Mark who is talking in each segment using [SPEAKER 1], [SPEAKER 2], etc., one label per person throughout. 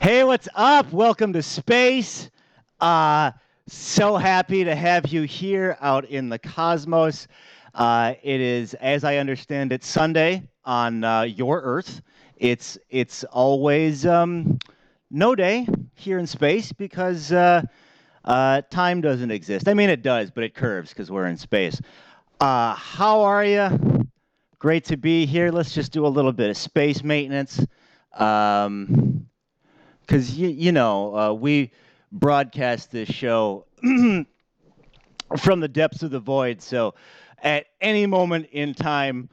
[SPEAKER 1] Hey, what's up? Welcome to Space. So happy to have you here out in the cosmos. It is, as I understand it, Sunday on your Earth. It's always no day here in space because time doesn't exist. I mean, it does, but it curves because we're in space. How are you? Great to be here. Let's just do a little bit of space maintenance. Because we broadcast this show from the depths of the void, so at any moment in time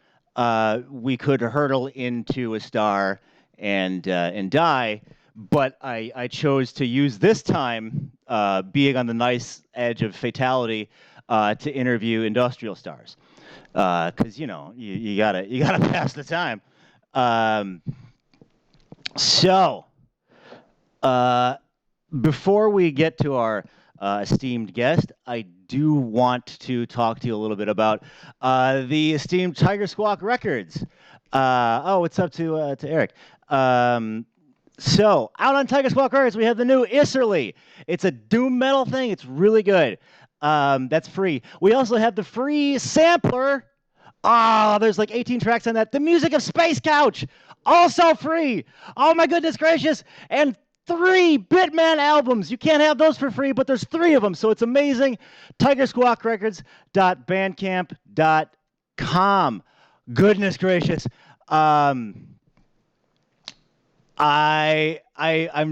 [SPEAKER 1] we could hurtle into a star and die. But I chose to use this time, being on the nice edge of fatality, to interview industrial stars, because you gotta pass the time. So. Before we get to our esteemed guest, I do want to talk to you a little bit about the esteemed Tiger Squawk Records. What's up to Eric? So, out on Tiger Squawk Records, we have the new Isserly. It's a doom metal thing. It's really good. That's free. We also have the free sampler. There's like 18 tracks on that. The Music of Space Couch, also free. Oh my goodness gracious. And 3 Bitman albums. You can't have those for free, but there's 3 of them, so it's amazing. TigerSquawkRecords.bandcamp.com. Goodness gracious. I'm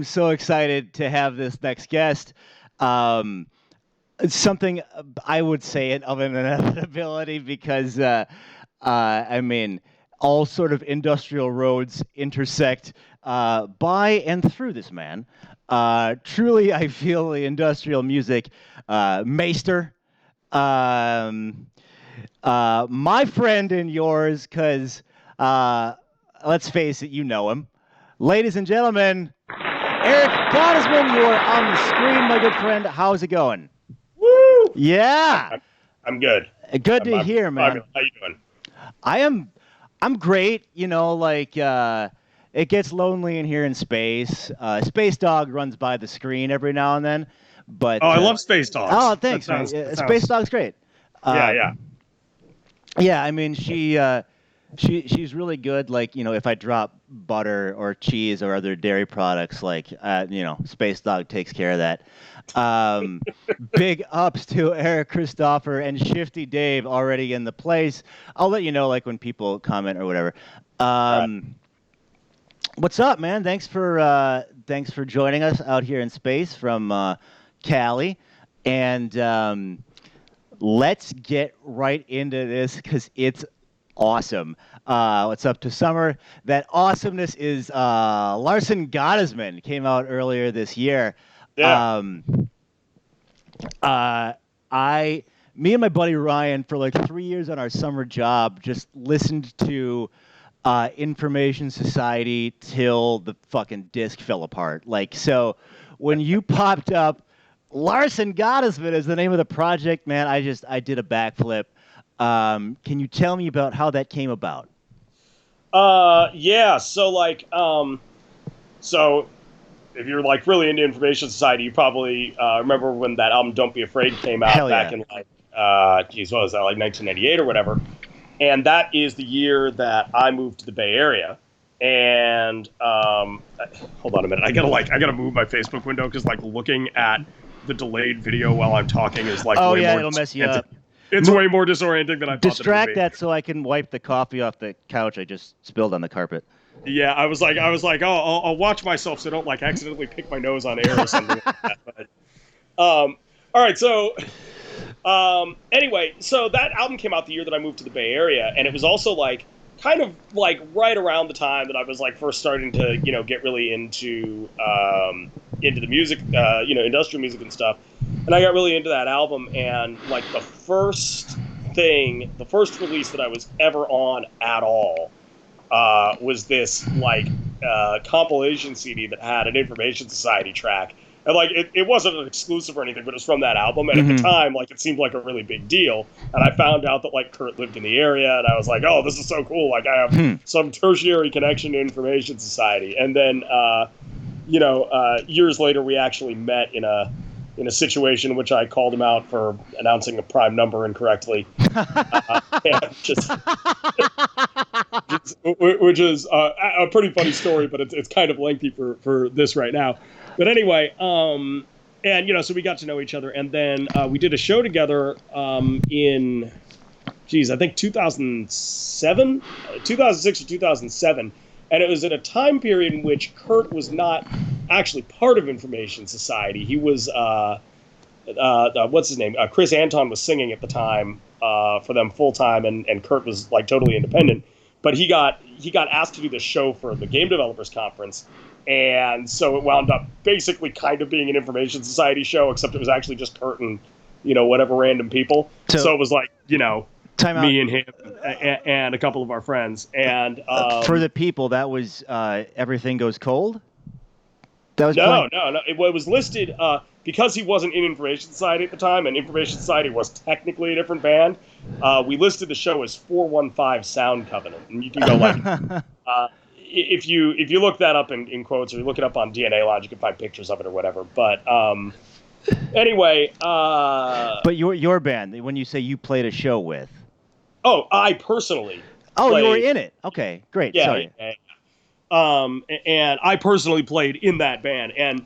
[SPEAKER 1] so excited to have this next guest. It's something I would say of an inevitability because I mean, all sort of industrial roads intersect by and through this man. Truly, I feel the industrial music maester. My friend and yours, because let's face it, you know him. Ladies and gentlemen, Eric Gottesman, you are on the screen, my good friend. How's it going?
[SPEAKER 2] Woo!
[SPEAKER 1] Yeah.
[SPEAKER 2] I'm good.
[SPEAKER 1] Good to hear, man.
[SPEAKER 2] How you doing?
[SPEAKER 1] I'm great. It gets lonely in here in space. Space Dog runs by the screen every now and then, but
[SPEAKER 2] I love Space Dogs.
[SPEAKER 1] Oh, thanks, man. Space Dog's great.
[SPEAKER 2] Yeah.
[SPEAKER 1] I mean, she's really good. Like, if I drop butter or cheese or other dairy products, Space Dog takes care of that. Big ups to Eric Christopher and Shifty Dave already in the place. I'll let you know, when people comment or whatever. Right. What's up, man? Thanks for joining us out here in space from Cali, and let's get right into this because it's awesome. What's up to summer? That awesomeness is Larson Gottesman came out earlier this year.
[SPEAKER 2] Yeah.
[SPEAKER 1] Me and my buddy Ryan, for 3 years on our summer job, just listened to Information Society till the fucking disc fell apart. So when you popped up, Larson Gottesman is the name of the project, man. I did a backflip. Can you tell me about how that came about?
[SPEAKER 2] Yeah. So if you're really into Information Society, you probably remember when that album "Don't Be Afraid" came out back in what was that, 1998 or whatever. And that is the year that I moved to the Bay Area. And hold on a minute, I gotta move my Facebook window because looking at the delayed video while I'm talking is
[SPEAKER 1] it'll mess you up.
[SPEAKER 2] It's way more disorienting than I thought.
[SPEAKER 1] Distract that so I can wipe the coffee off the couch I just spilled on the carpet.
[SPEAKER 2] Yeah, I was like, I'll watch myself so I don't accidentally pick my nose on air or something like that. But, all right, so anyway, so that album came out the year that I moved to the Bay Area, and it was also kind of right around the time that I was first starting to get really into the music, industrial music and stuff. And I got really into that album, and the first thing, the first release that I was ever on at all, was this like compilation CD that had an Information Society track. And like it wasn't an exclusive or anything, but it was from that album. And at the time, like it seemed like a really big deal. And I found out that like Kurt lived in the area, and I was like, oh, this is so cool. Like I have some tertiary connection to Information Society. And then years later, we actually met in a situation in which I called him out for announcing a prime number incorrectly, which is a pretty funny story, but it's kind of lengthy for this right now. But anyway, so we got to know each other, and then we did a show together in, I think 2006 or 2007, and it was at a time period in which Kurt was not actually part of Information Society. He was, what's his name? Chris Anton was singing at the time for them full time, and Kurt was like totally independent. But he got asked to do this show for the Game Developers Conference, and so it wound up basically kind of being an Information Society show, except it was actually just Kurt and whatever random people. So it was like me and him and a couple of our friends. And
[SPEAKER 1] for the people, that was Everything Goes Cold. That was
[SPEAKER 2] no. It was listed because he wasn't in Information Society at the time, and Information Society was technically a different band. We listed the show as 415 Sound Covenant, and you can go like, if you look that up in quotes, or you look it up on DNA Lodge, you can find pictures of it or whatever. But anyway,
[SPEAKER 1] but your band, when you say you played a show with,
[SPEAKER 2] I personally.
[SPEAKER 1] Oh, you were in it. Okay, great.
[SPEAKER 2] Yeah,
[SPEAKER 1] sorry.
[SPEAKER 2] And I personally played in that band. And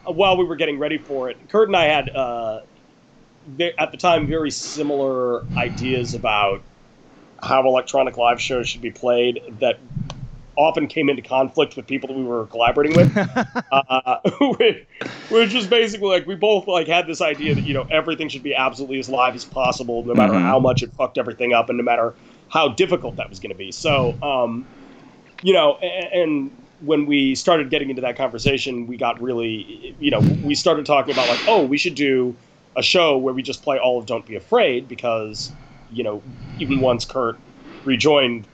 [SPEAKER 2] while we were getting ready for it, Kurt and I had, at the time, very similar ideas about how electronic live shows should be played that often came into conflict with people that we were collaborating with, which was basically like we both like had this idea that everything should be absolutely as live as possible, no matter how much it fucked everything up, and no matter how difficult that was going to be. So, and when we started getting into that conversation, we got really, we started talking about like, oh, we should do a show where we just play all of Don't Be Afraid, because even once Kurt rejoined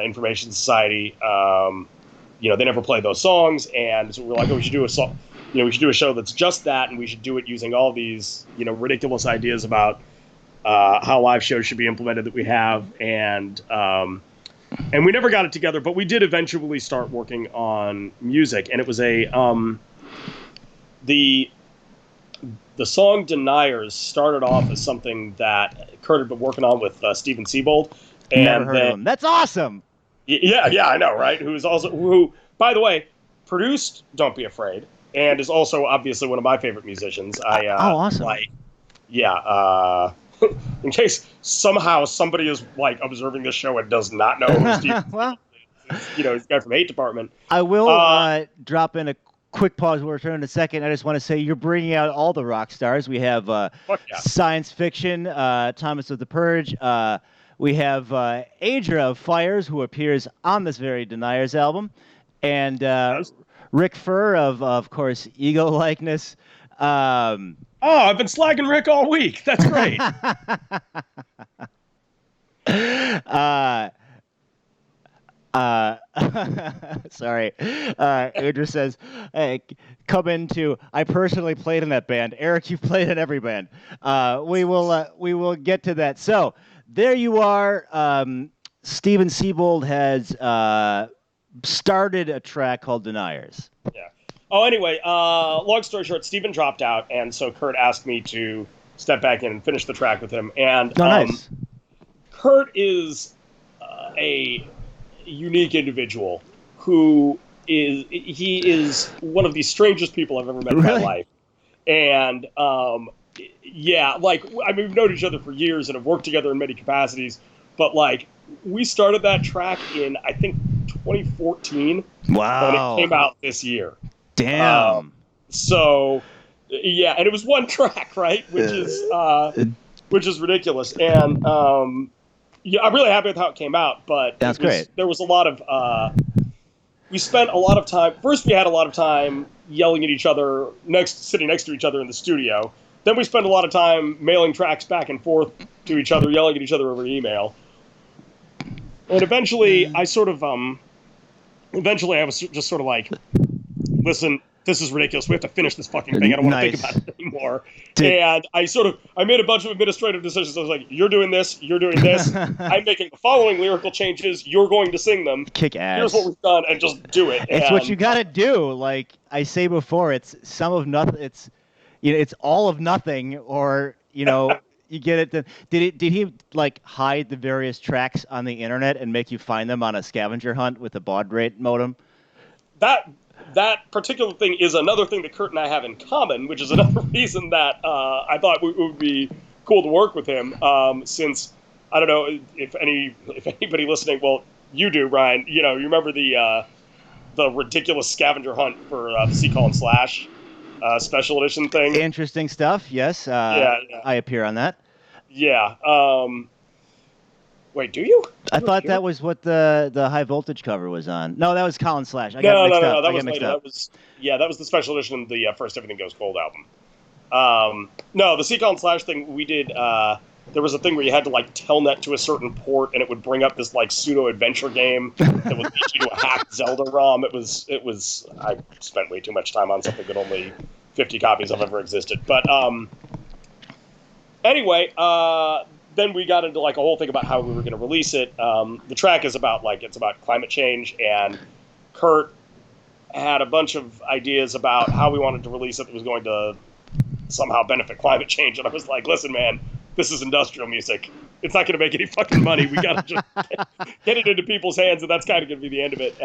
[SPEAKER 2] Information Society, they never played those songs, and so we're like, oh, we should do a song, we should do a show that's just that, and we should do it using all these, ridiculous ideas about how live shows should be implemented that we have, and we never got it together, but we did eventually start working on music, and it was the song Deniers started off as something that Kurt had been working on with Steven Siebold. And
[SPEAKER 1] never heard of him. That's awesome.
[SPEAKER 2] Yeah, I know, right? Who, by the way, produced Don't Be Afraid, and is also obviously one of my favorite musicians.
[SPEAKER 1] Awesome.
[SPEAKER 2] In case somehow somebody is like observing this show and does not know who Steve
[SPEAKER 1] well,
[SPEAKER 2] he's the guy from Hate Department.
[SPEAKER 1] I will drop in a quick pause. We'll return in a second. I just want to say you're bringing out all the rock stars. We have science fiction, Thomas of the Purge. We have Adra of Fires, who appears on this very Deniers album, and Rick Furr of course, Ego Likeness.
[SPEAKER 2] I've been slagging Rick all week. That's great.
[SPEAKER 1] Sorry. Adra says, hey, come into, I personally played in that band. Eric, you've played in every band. We will get to that. So, there you are. Steven Siebold has started a track called Deniers.
[SPEAKER 2] Yeah. Oh, anyway, long story short, Steven dropped out, and so Kurt asked me to step back in and finish the track with him. And
[SPEAKER 1] nice.
[SPEAKER 2] Kurt is a unique individual who is one of the strangest people I've ever met in my life. And we've known each other for years and have worked together in many capacities, but like we started that track in I think 2014.
[SPEAKER 1] Wow.
[SPEAKER 2] And it came out this year.
[SPEAKER 1] Damn.
[SPEAKER 2] And it was one track, right? Which is ridiculous. And I'm really happy with how it came out, but
[SPEAKER 1] that's great.
[SPEAKER 2] There was a lot of we spent a lot of time. First, we had a lot of time yelling at each other, sitting next to each other in the studio. Then we spent a lot of time mailing tracks back and forth to each other, yelling at each other over email. And eventually, I was just sort of like, listen, this is ridiculous. We have to finish this fucking thing. I don't want to think about it anymore. And I made a bunch of administrative decisions. I was like, you're doing this. I'm making the following lyrical changes. You're going to sing them.
[SPEAKER 1] Kick ass.
[SPEAKER 2] Here's what we've done, and just do it.
[SPEAKER 1] It's what you got to do. Like I say before, it's some of nothing. It's, it's all of nothing, or, you get it. Did he like hide the various tracks on the internet and make you find them on a scavenger hunt with a baud rate modem?
[SPEAKER 2] That particular thing is another thing that Kurt and I have in common, which is another reason that I thought it would be cool to work with him. Since I don't know if anybody listening, well, you do, Ryan. You remember the ridiculous scavenger hunt for the C: Slash special edition thing.
[SPEAKER 1] Interesting stuff. Yes. Yeah. I appear on that.
[SPEAKER 2] Yeah. Wait, do you?
[SPEAKER 1] I thought that was what the high voltage cover was on. No, that was Colin Slash.
[SPEAKER 2] No, that was the special edition of the first Everything Goes Cold album. No, the C: Slash thing we did. There was a thing where you had to like telnet to a certain port, and it would bring up this like pseudo adventure game that would lead you to a hacked Zelda ROM. It was. I spent way too much time on something that only 50 copies of ever existed. But anyway. Then we got into like a whole thing about how we were going to release it. The track is about climate change, and Kurt had a bunch of ideas about how we wanted to release it that was going to somehow benefit climate change. And I was like, listen, man, this is industrial music. It's not going to make any fucking money. We got to just get it into people's hands, and that's kind of going to be the end of it.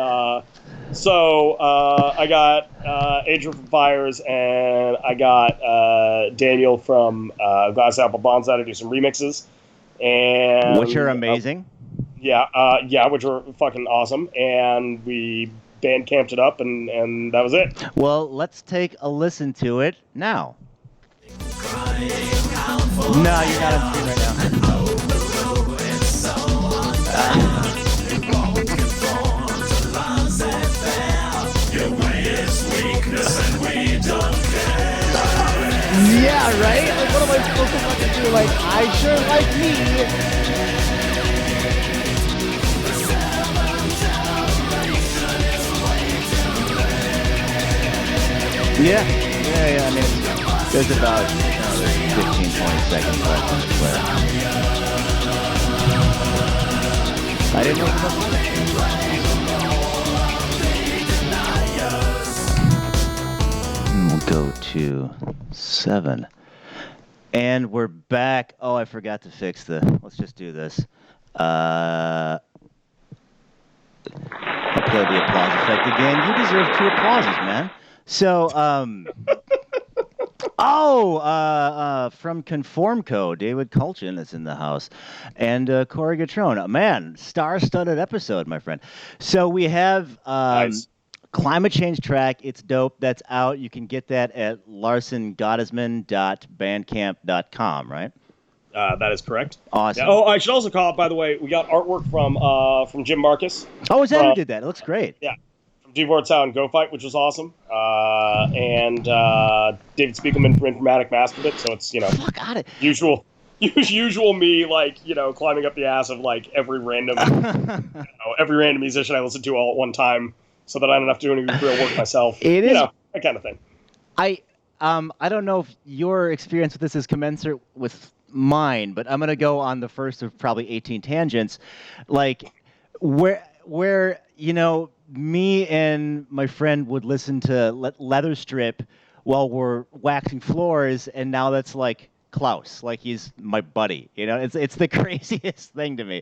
[SPEAKER 2] So I got Adrian from Fires, and I got Daniel from Glass Apple Bonsai to do some remixes. And
[SPEAKER 1] which are amazing.
[SPEAKER 2] Which were fucking awesome. And we Bandcamped it up, and that was it.
[SPEAKER 1] Well, let's take a listen to it now. No, you're not on screen right now. Yeah, right? Like, what am I supposed to fucking do? Like, I sure like me. Yeah. I mean, there's about 15, 20 seconds left on the player. I didn't know it was We'll go to 7. And we're back. Oh, I forgot to fix let's just do this. I'll play the applause effect again. You deserve 2 applauses, man. So, from Conformco, David Kulchin is in the house, and Corey Gatrone. Man, star-studded episode, my friend. So we have
[SPEAKER 2] nice.
[SPEAKER 1] Climate Change track. It's dope. That's out. You can get that at larsongottesman.bandcamp.com, right?
[SPEAKER 2] That is correct.
[SPEAKER 1] Awesome.
[SPEAKER 2] Yeah. Oh, I should also call it, by the way, we got artwork from Jim Marcus.
[SPEAKER 1] Oh, is that who did that? It looks great.
[SPEAKER 2] Yeah. Dvorak Sound Go Fight, which was awesome, and David Spiegelman from Informatic mastered it, so it's
[SPEAKER 1] got it.
[SPEAKER 2] Usual me, like climbing up the ass of like every random musician I listen to all at one time, so that I don't have to do any real work myself.
[SPEAKER 1] It is
[SPEAKER 2] that kind of thing.
[SPEAKER 1] I don't know if your experience with this is commensurate with mine, but I'm gonna go on the first of probably 18 tangents, like where me and my friend would listen to Leather Strip while we're waxing floors, and now that's like Klaus, like he's my buddy. It's the craziest thing to me.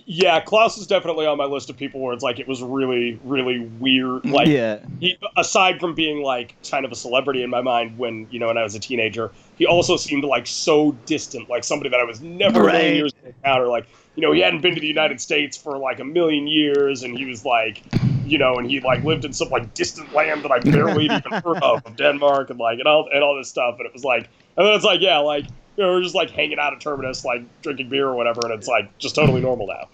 [SPEAKER 2] Yeah, Klaus is definitely on my list of people where it's like it was really, really weird. Like, he, aside from being like kind of a celebrity in my mind when when I was a teenager, he also seemed like so distant, like somebody that I was never in a million years to encounter. Like, he hadn't been to the United States for like a million years, and he was like, and he like lived in some like distant land that I barely even heard of Denmark, and all this stuff. And it was like, and then it's like, yeah, like. We're just like hanging out at Terminus, like drinking beer or whatever, and it's like just totally normal now.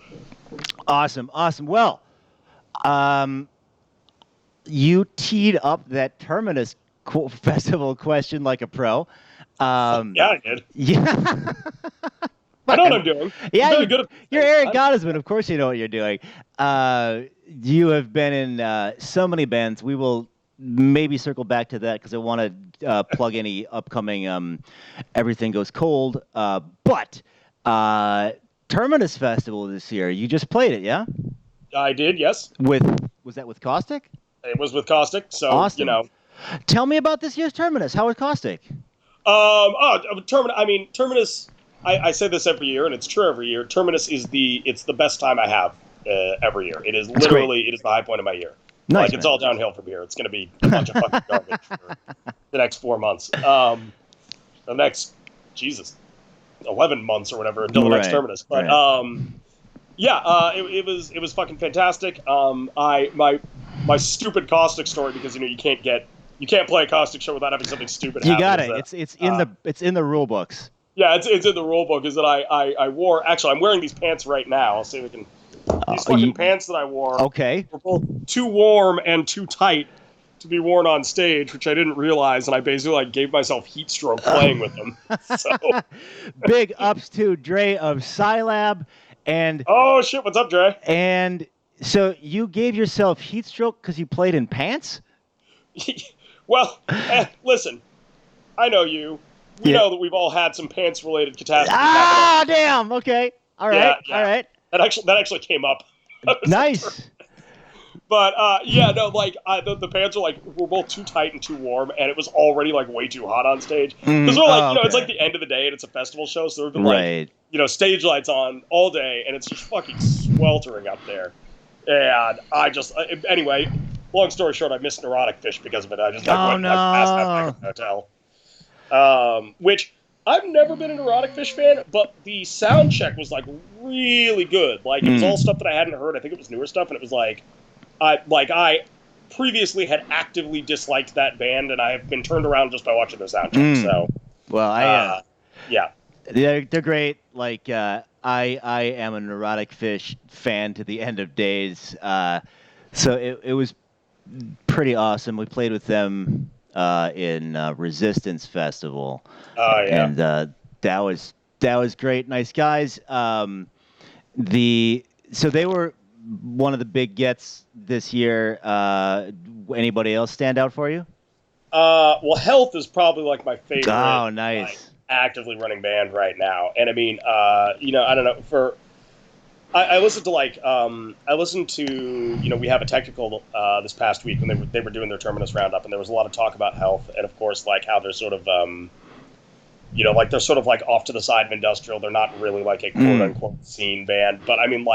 [SPEAKER 1] Awesome. Well, you teed up that Terminus Festival question like a pro.
[SPEAKER 2] Yeah, I did.
[SPEAKER 1] Yeah.
[SPEAKER 2] I know what I'm doing.
[SPEAKER 1] Yeah,
[SPEAKER 2] I'm very good at
[SPEAKER 1] you're Eric Gottesman. Of course you know what you're doing. You have been in so many bands. We will maybe circle back to that because I want to plug any upcoming Everything Goes Cold. But Terminus Festival this year, you just played it, yeah?
[SPEAKER 2] I did, yes.
[SPEAKER 1] Was that with Caustic?
[SPEAKER 2] It was with Caustic, so,
[SPEAKER 1] Awesome. Tell me about this year's Terminus. How was Caustic?
[SPEAKER 2] Terminus, I say this every year, and it's true every year. Terminus is it's the best time I have every year. It is literally, it is the high point of my year.
[SPEAKER 1] Nice,
[SPEAKER 2] it's all downhill from here. It's going to be a bunch of fucking garbage for the next 4 months. The next, 11 months or whatever until the next Terminus. But it was fucking fantastic. My stupid Caustic story, because you can't play a Caustic show without having something stupid happen.
[SPEAKER 1] You got it. It's in the rule books.
[SPEAKER 2] Yeah, it's in the rule book. Is that I wore, actually I'm wearing these pants right now. I'll see if we can. These fucking pants that I wore.
[SPEAKER 1] Okay.
[SPEAKER 2] Were both too warm and too tight to be worn on stage, which I didn't realize, and I basically gave myself heat stroke playing with them. So.
[SPEAKER 1] Big ups to Dre of Scilab, and
[SPEAKER 2] oh shit, what's up, Dre?
[SPEAKER 1] And so you gave yourself heat stroke because you played in pants?
[SPEAKER 2] Well, listen, I know you. We know that we've all had some pants-related catastrophes.
[SPEAKER 1] Ah, damn. Okay. All right. Yeah. All right.
[SPEAKER 2] That actually came up.
[SPEAKER 1] Nice.
[SPEAKER 2] But the pants were both too tight and too warm, and it was already way too hot on stage. Because it's the end of the day and it's a festival show, so there have been stage lights on all day, and it's just fucking sweltering up there. And anyway, long story short, I missed Errata Fish because of it. I just went past that fucking hotel. Which I've never been an Errata Fish fan, but the sound check was really good. It was all stuff that I hadn't heard. I think it was newer stuff, and it was I previously had actively disliked that band, and I have been turned around just by watching their sound check. So,
[SPEAKER 1] well,
[SPEAKER 2] yeah,
[SPEAKER 1] they're great. I am a Neurotic Fish fan to the end of days. So it was pretty awesome. We played with them in Resistance Festival.
[SPEAKER 2] Oh yeah,
[SPEAKER 1] and that was great. Nice guys. So they were one of the big gets this year. Anybody else stand out for you?
[SPEAKER 2] Well, Health is probably my favorite.
[SPEAKER 1] Oh, nice.
[SPEAKER 2] Actively running band right now, and I mean, I don't know. I listened to we have a technical this past week when they were doing their Terminus roundup, and there was a lot of talk about Health, and of course how they're sort of they're sort of off to the side of industrial. They're not really a quote unquote scene band, but I mean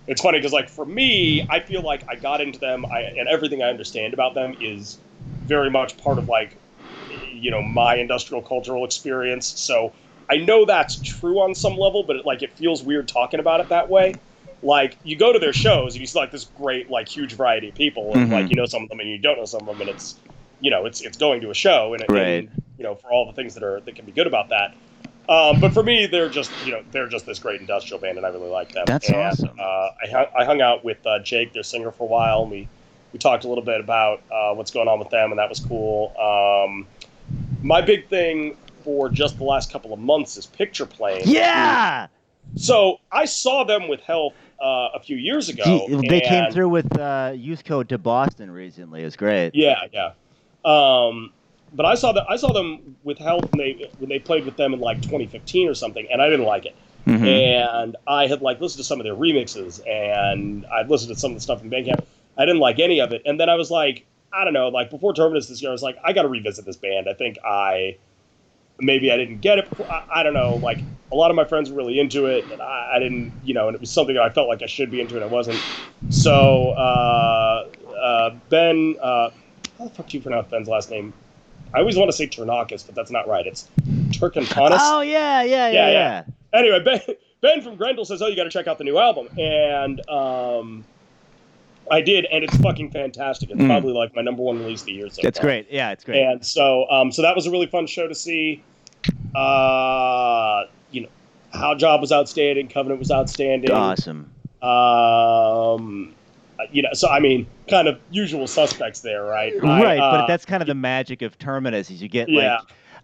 [SPEAKER 2] it's funny because for me, I feel I got into them, and everything I understand about them is very much part of my industrial cultural experience. So I know that's true on some level, but it feels weird talking about it that way. You go to their shows and you see this great huge variety of people, and you know some of them and you don't know some of them, and it's it's going to a show, and for all the things that can be good about that. But for me, they're just this great industrial band, and I really like them.
[SPEAKER 1] That's awesome.
[SPEAKER 2] I hung out with Jake, their singer, for a while, and we talked a little bit about what's going on with them, and that was cool. My big thing for just the last couple of months is picture playing.
[SPEAKER 1] Yeah!
[SPEAKER 2] So I saw them with Health a few years ago.
[SPEAKER 1] They came through with Youth Code to Boston recently. It was great.
[SPEAKER 2] Yeah. But I saw them with Health when they played with them in 2015 or something, and I didn't like it. Mm-hmm. And I had listened to some of their remixes, and I'd listened to some of the stuff in Bandcamp. I didn't like any of it, and then I was I don't know, before Terminus this year, I was I got to revisit this band. I think maybe I didn't get it before. I don't know. A lot of my friends were really into it, and I didn't, and it was something that I felt I should be into, and I wasn't. So Ben, how the fuck do you pronounce Ben's last name? I always want to say Ternakis, but that's not right. It's Turkantanis.
[SPEAKER 1] Oh yeah.
[SPEAKER 2] Anyway, Ben from Grendel says, "Oh, you got to check out the new album," and I did, and it's fucking fantastic. It's probably my number one release of the year so far.
[SPEAKER 1] It's great. Yeah, it's great.
[SPEAKER 2] And so that was a really fun show to see. How Job was outstanding, Covenant was outstanding.
[SPEAKER 1] Awesome.
[SPEAKER 2] So I mean, kind of usual suspects there, right?
[SPEAKER 1] Right, but that's kind of the magic of Terminus is you get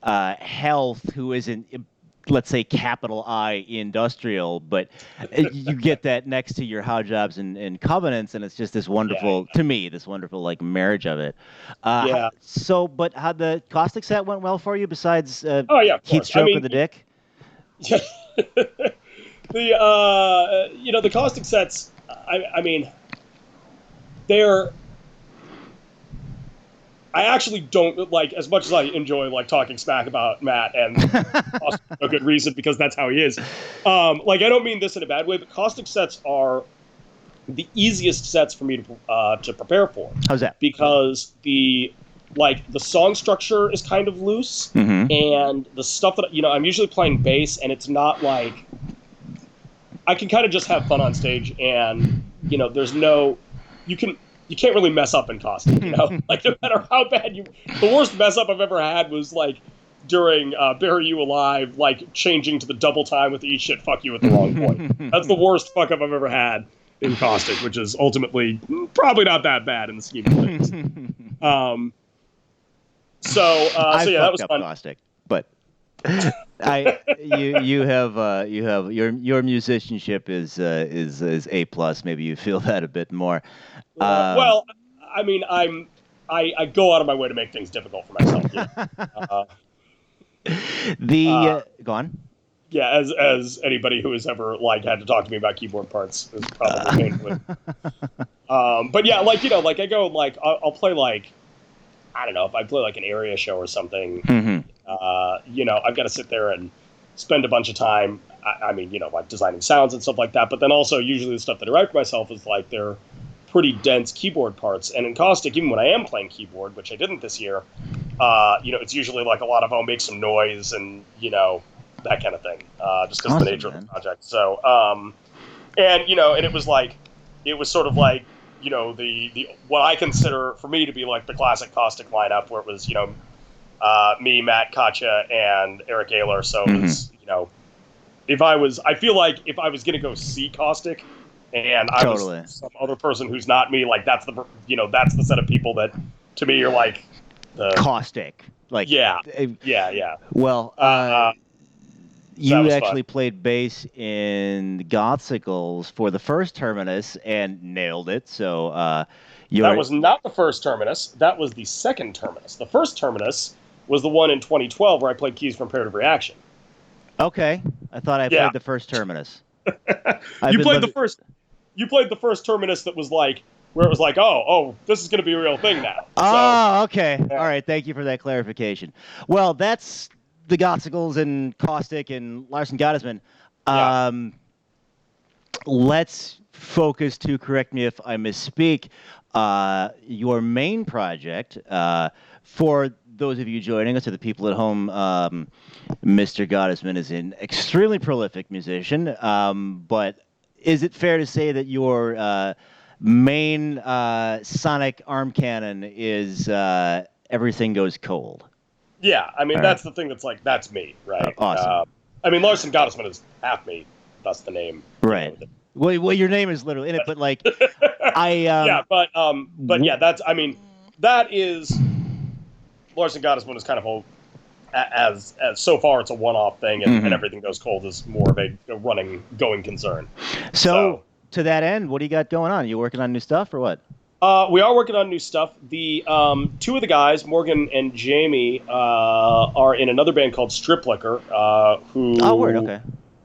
[SPEAKER 1] health who isn't, let's say, capital I industrial, but you get that next to your how jobs and covenants, and it's just this wonderful, to me, this wonderful like marriage of it.
[SPEAKER 2] Yeah.
[SPEAKER 1] So, but how the Caustic set went well for you besides
[SPEAKER 2] Oh yeah, of course.
[SPEAKER 1] Heatstroke of the dick?
[SPEAKER 2] Yeah. The Caustic sets. I mean, they're. I actually don't like, as much as I enjoy like talking smack about Matt, and for no good reason, because that's how he is. I don't mean this in a bad way, but Caustic sets are the easiest sets for me to prepare for.
[SPEAKER 1] How's that?
[SPEAKER 2] Because the song structure is kind of loose, and the stuff that I'm usually playing bass, and it's not like I can kind of just have fun on stage, and there's no you can't really mess up in Caustic, like no matter how bad the worst mess up I've ever had was like during Bury You Alive, like changing to the double time with the eat shit fuck you at the wrong point. That's the worst fuck up I've ever had in Caustic, which is ultimately probably not that bad in the scheme of things. So yeah, that was fun.
[SPEAKER 1] Caustic, but you have your musicianship is A+. Maybe you feel that a bit more.
[SPEAKER 2] Well, I mean, I go out of my way to make things difficult for myself.
[SPEAKER 1] Go on.
[SPEAKER 2] Yeah, as anybody who has ever had to talk to me about keyboard parts is probably painful. But yeah, I go I'll play I don't know, if I play an area show or something. I've got to sit there and spend a bunch of time. Designing sounds and stuff like that. But then also usually the stuff that I write for myself is they're pretty dense keyboard parts. And in Caustic, even when I am playing keyboard, which I didn't this year, it's usually a lot of make some noise and that kind of thing, just because of the nature of the project. So, and it was sort of the what I consider for me to be the classic Caustic lineup, where it was me, Matt, Katja, and Eric Ayler. So it was I feel like if I was gonna go see Caustic, and I was some other person who's not me, that's the set of people that to me are the
[SPEAKER 1] Caustic,
[SPEAKER 2] yeah.
[SPEAKER 1] Well, you actually played bass in Gothsicles for the first Terminus and nailed it. So
[SPEAKER 2] that was not the first Terminus. That was the second Terminus. The first Terminus was the one in 2012 where I played keys for Imperative Reaction.
[SPEAKER 1] Okay, I thought I played the first Terminus.
[SPEAKER 2] You played the first Terminus that was where it was oh, this is going to be a real thing now.
[SPEAKER 1] Oh, okay. Yeah. All right. Thank you for that clarification. Well, that's the Gothsicles and Caustic and Larson Gottesman. Let's focus to, correct me if I misspeak, your main project. For those of you joining us or the people at home, Mr. Gottesman is an extremely prolific musician, but is it fair to say that your main sonic arm cannon is Everything Goes Cold?
[SPEAKER 2] Yeah, I mean, that's the thing that's me, right?
[SPEAKER 1] Awesome.
[SPEAKER 2] Larson Gottesman is half me. That's the name.
[SPEAKER 1] Right. Well, your name is literally in it, but
[SPEAKER 2] that is Larson Gottesman is kind of as so far it's a one-off thing, and Everything Goes Cold is more of a going concern.
[SPEAKER 1] So to that end, what do you got going on? You working on new stuff or what?
[SPEAKER 2] We are working on new stuff. The two of the guys, Morgan and Jamie, are in another band called Strip Liquor. Who?
[SPEAKER 1] Oh, word. Okay.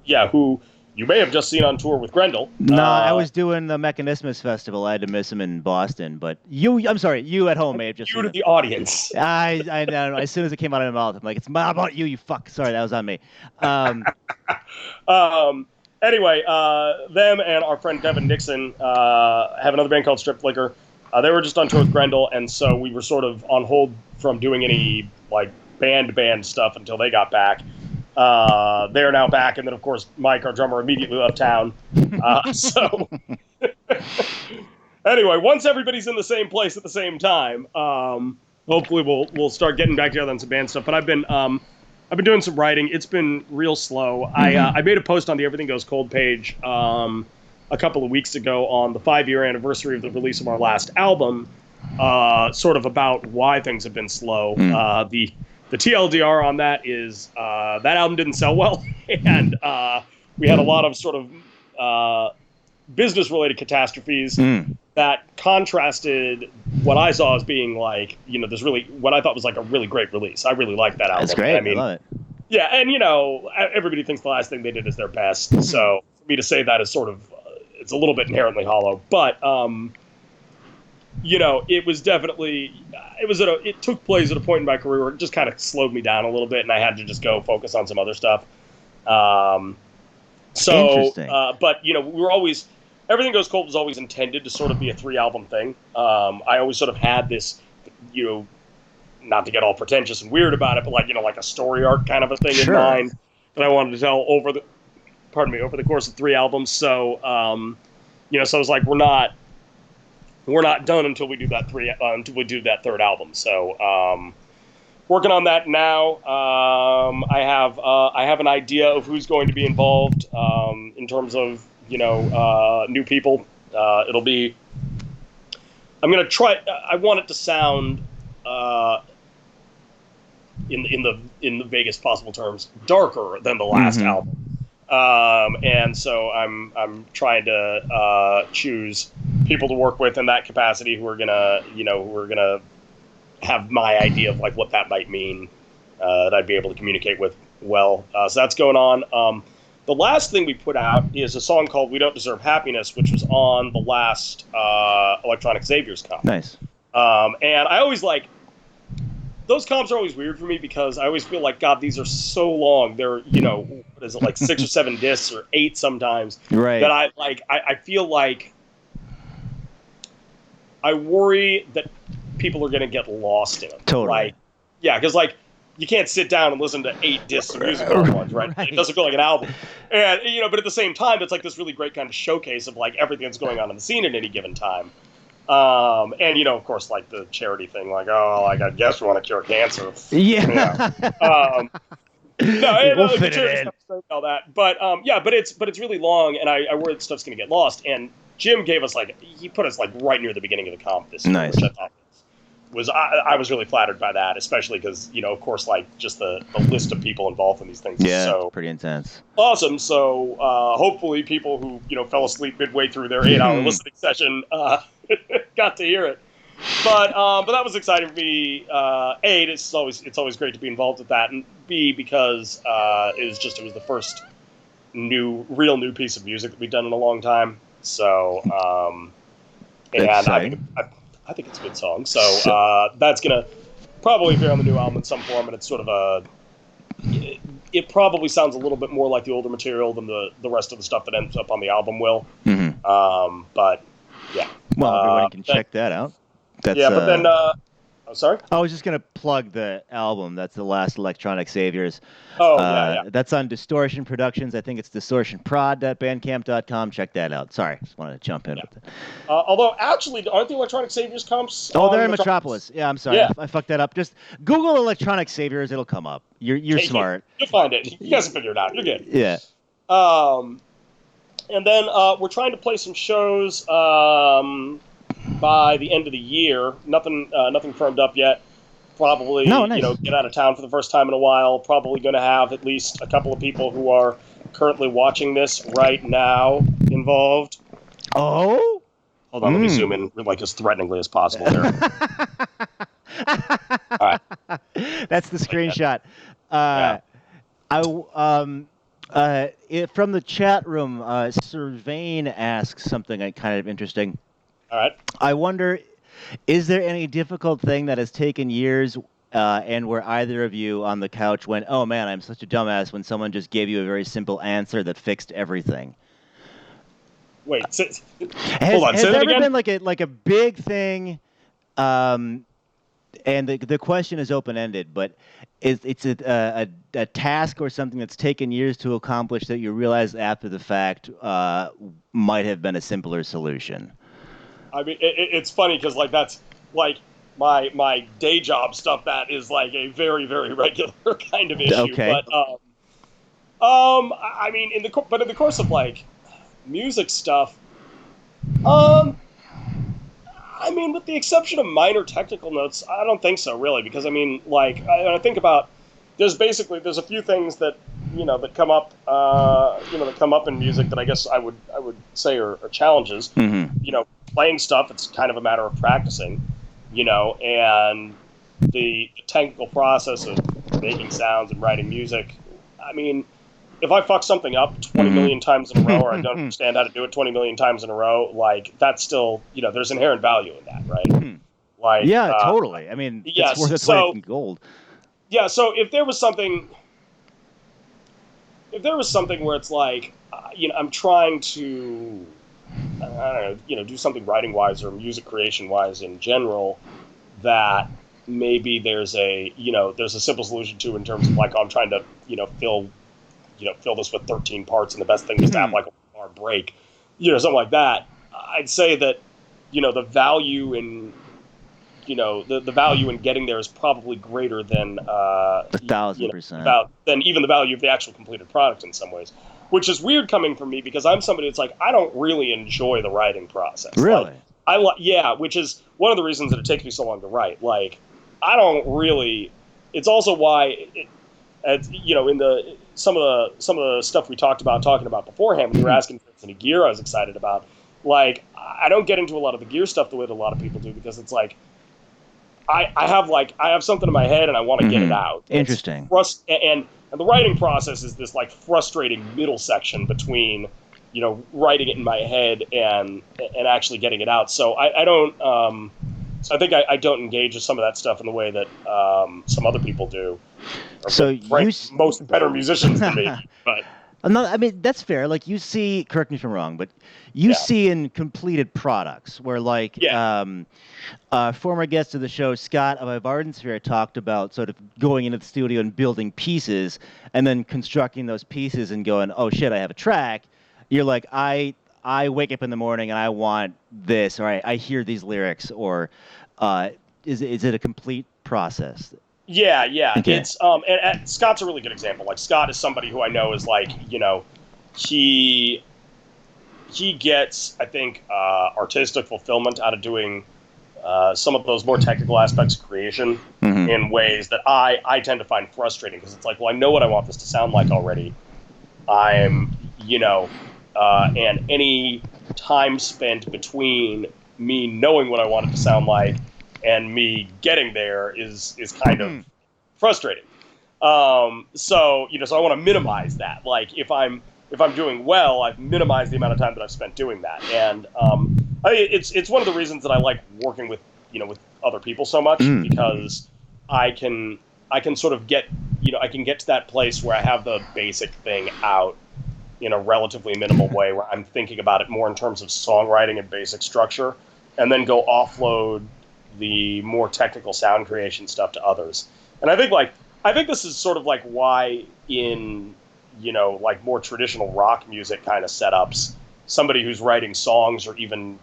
[SPEAKER 2] Yeah, who you may have just seen on tour with Grendel.
[SPEAKER 1] No, I was doing the Mechanismus Festival. I had to miss him in Boston, but you at home may have just
[SPEAKER 2] seen the audience.
[SPEAKER 1] I don't know. As soon as it came out of my mouth, I'm like, it's about you fuck. Sorry, that was on me.
[SPEAKER 2] Anyway, them and our friend Devin Nixon have another band called Strip Liquor. They were just on tour with Grendel, and so we were sort of on hold from doing any band stuff until they got back. They're now back, and then of course Mike, our drummer, immediately left town. So anyway, once everybody's in the same place at the same time, hopefully we'll start getting back together on some band stuff. But I've been doing some writing. It's been real slow. I made a post on the Everything Goes Cold page a couple of weeks ago on the 5-year anniversary of the release of our last album, sort of about why things have been slow. TLDR on that is that album didn't sell well, and we had a lot of sort of business-related catastrophes that contrasted what I saw as being like, this really, what I thought was like a really great release. I really liked that album.
[SPEAKER 1] That's great.
[SPEAKER 2] I mean,
[SPEAKER 1] I love it.
[SPEAKER 2] Yeah, and everybody thinks the last thing they did is their best. So for me to say that is sort of, it's a little bit inherently hollow. But it was definitely, it took place at a point in my career where it just kind of slowed me down a little bit, and I had to just go focus on some other stuff.
[SPEAKER 1] Interesting.
[SPEAKER 2] But we were always, Everything Goes Cold was always intended to sort of be a 3-album thing. I always sort of had this, not to get all pretentious and weird about it, but like a story arc kind of a thing in mind that I wanted to tell over the course of 3 albums. So, so I was like, we're not done until we do that third album. So, working on that now. I have an idea of who's going to be involved in terms of new people. It'll be. I'm gonna try. I want it to sound in the vaguest possible terms darker than the last album. And so I'm trying to choose people to work with in that capacity who are gonna have my idea of like what that might mean, that I'd be able to communicate with well. So that's going on. The last thing we put out is a song called "We Don't Deserve Happiness," which was on the last Electronic Saviors comp.
[SPEAKER 1] Nice.
[SPEAKER 2] And I always those comps are always weird for me because I always feel like, God, these are so long. They're, what is it, like 6 or 7 discs or 8 sometimes.
[SPEAKER 1] Right.
[SPEAKER 2] That I feel like I worry that people are going to get lost in them.
[SPEAKER 1] Totally.
[SPEAKER 2] Because you can't sit down and listen to 8 discs of music all at once, right? It doesn't feel like an album. And, but at the same time, it's like this really great kind of showcase of like everything that's going on in the scene at any given time. And of course, like the charity thing, like, I guess we want to cure cancer.
[SPEAKER 1] Yeah.
[SPEAKER 2] We'll
[SPEAKER 1] fit it in.
[SPEAKER 2] All that, but it's really long, and I worry that stuff's going to get lost. And Jim gave us he put us right near the beginning of the comp this year, which I thought I was really flattered by that, especially because of course, just the list of people involved in these things is so
[SPEAKER 1] pretty intense.
[SPEAKER 2] Awesome. So hopefully, people who fell asleep midway through their 8-hour listening session got to hear it. But that was exciting for me. A, it's always great to be involved with that, and B, because it was the first real new piece of music that we've done in a long time. So and I think it's a good song. So that's gonna probably appear on the new album in some form, and it's sort of it probably sounds a little bit more like the older material than the rest of the stuff that ends up on the album will. But yeah.
[SPEAKER 1] Well, everybody can check that out.
[SPEAKER 2] But then, sorry?
[SPEAKER 1] I was just going to plug the album. That's the last Electronic Saviors. That's on Distortion Productions. I think it's distortionprod.bandcamp.com. Check that out. Sorry, just wanted to jump in with it.
[SPEAKER 2] Although, actually, aren't the Electronic Saviors comps?
[SPEAKER 1] They're in Metropolis. Yeah, I'm sorry. Yeah. I fucked that up. Just Google Electronic Saviors. It'll come up. You're smart.
[SPEAKER 2] You'll find it. You guys can figure it out. You're good.
[SPEAKER 1] Yeah.
[SPEAKER 2] And then we're trying to play some shows by the end of the year. Nothing firmed up yet. Probably, get out of town for the first time in a while. Probably going to have at least a couple of people who are currently watching this right now involved.
[SPEAKER 1] Oh?
[SPEAKER 2] Hold on, let me zoom in as threateningly as possible there. All right.
[SPEAKER 1] That's the screenshot. From the chat room, Sylvain asks something kind of interesting.
[SPEAKER 2] All right.
[SPEAKER 1] I wonder, is there any difficult thing that has taken years and where either of you on the couch went, oh man, I'm such a dumbass, when someone just gave you a very simple answer that fixed everything?
[SPEAKER 2] Wait,
[SPEAKER 1] hold
[SPEAKER 2] on.
[SPEAKER 1] Has there ever been like a big thing, and the question is open-ended, but it's a task or something that's taken years to accomplish that you realize after the fact might have been a simpler solution?
[SPEAKER 2] I mean, it's funny because that's my day job stuff. That is a very, very regular kind of issue.
[SPEAKER 1] Okay.
[SPEAKER 2] But I mean, in the course of music stuff, I I mean, with the exception of minor technical notes, I don't think so, really, because I mean, like, I think about there's a few things that that come up in music that I guess I would say are challenges.
[SPEAKER 1] Mm-hmm.
[SPEAKER 2] Playing stuff, it's kind of a matter of practicing, and the technical process of making sounds and writing music. I mean, if I fuck something up 20 million times in a row, or I don't understand how to do it 20 million times in a row, like that's still, there's inherent value in that, right? Like,
[SPEAKER 1] yeah, totally. I mean,
[SPEAKER 2] yes,
[SPEAKER 1] it's worth its weight in gold.
[SPEAKER 2] Yeah. So if there was something where it's like, I'm trying to, I don't know, do something writing wise or music creation wise in general, that maybe there's a simple solution to, in terms of like, I'm trying to, fill this with 13 parts, and the best thing is to have like a bar break, something like that. I'd say that, the value in, the value in getting there is probably greater than
[SPEAKER 1] 1,000%.
[SPEAKER 2] than even the value of the actual completed product in some ways, which is weird coming from me, because I'm somebody that's like, I don't really enjoy the writing process.
[SPEAKER 1] Really?
[SPEAKER 2] Which is one of the reasons that it takes me so long to write. Like, I don't really. It's also why, in some of the stuff we talking about beforehand, when you were asking for the gear I was excited about. Like, I don't get into a lot of the gear stuff the way that a lot of people do, because it's like, I have something in my head and I want to get it out.
[SPEAKER 1] Interesting.
[SPEAKER 2] And the writing process is this like frustrating middle section between, writing it in my head and actually getting it out. So I don't. So I think I don't engage with some of that stuff in the way that some other people do.
[SPEAKER 1] So
[SPEAKER 2] most better musicians than me, but.
[SPEAKER 1] No, I mean, that's fair. Like, you see, correct me if I'm wrong, but you see in completed products where, like, former guest of the show, Scott of Ardensphere, talked about sort of going into the studio and building pieces and then constructing those pieces and going, oh shit, I have a track. You're like, I wake up in the morning and I want this, or I hear these lyrics, or is it a complete process?
[SPEAKER 2] Yeah.
[SPEAKER 1] Okay.
[SPEAKER 2] It's and Scott's a really good example. Like, Scott is somebody who I know is like, he gets, I think, artistic fulfillment out of doing some of those more technical aspects of creation in ways that I tend to find frustrating, because it's like, well, I know what I want this to sound like already. I'm, and any time spent between me knowing what I want it to sound like and me getting there is kind of frustrating. So I want to minimize that. Like, if I'm doing well, I've minimized the amount of time that I've spent doing that. And it's one of the reasons that I like working with with other people so much, because I can sort of get I can get to that place where I have the basic thing out in a relatively minimal way, where I'm thinking about it more in terms of songwriting and basic structure, and then go offload the more technical sound creation stuff to others. And I think this is sort of like why in like more traditional rock music kind of setups, somebody who's writing songs or even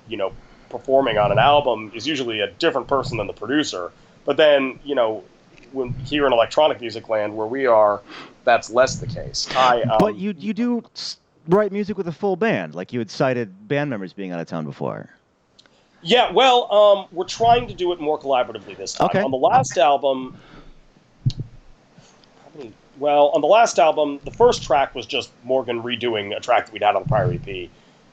[SPEAKER 2] performing on an album is usually a different person than the producer. But then when here in electronic music land where we are, that's less the case.
[SPEAKER 1] But you do write music with a full band, like you had cited band members being out of town before.
[SPEAKER 2] Yeah, well, we're trying to do it more collaboratively this time.
[SPEAKER 1] Okay.
[SPEAKER 2] On the last album, the first track was just Morgan redoing a track that we'd had on the prior EP.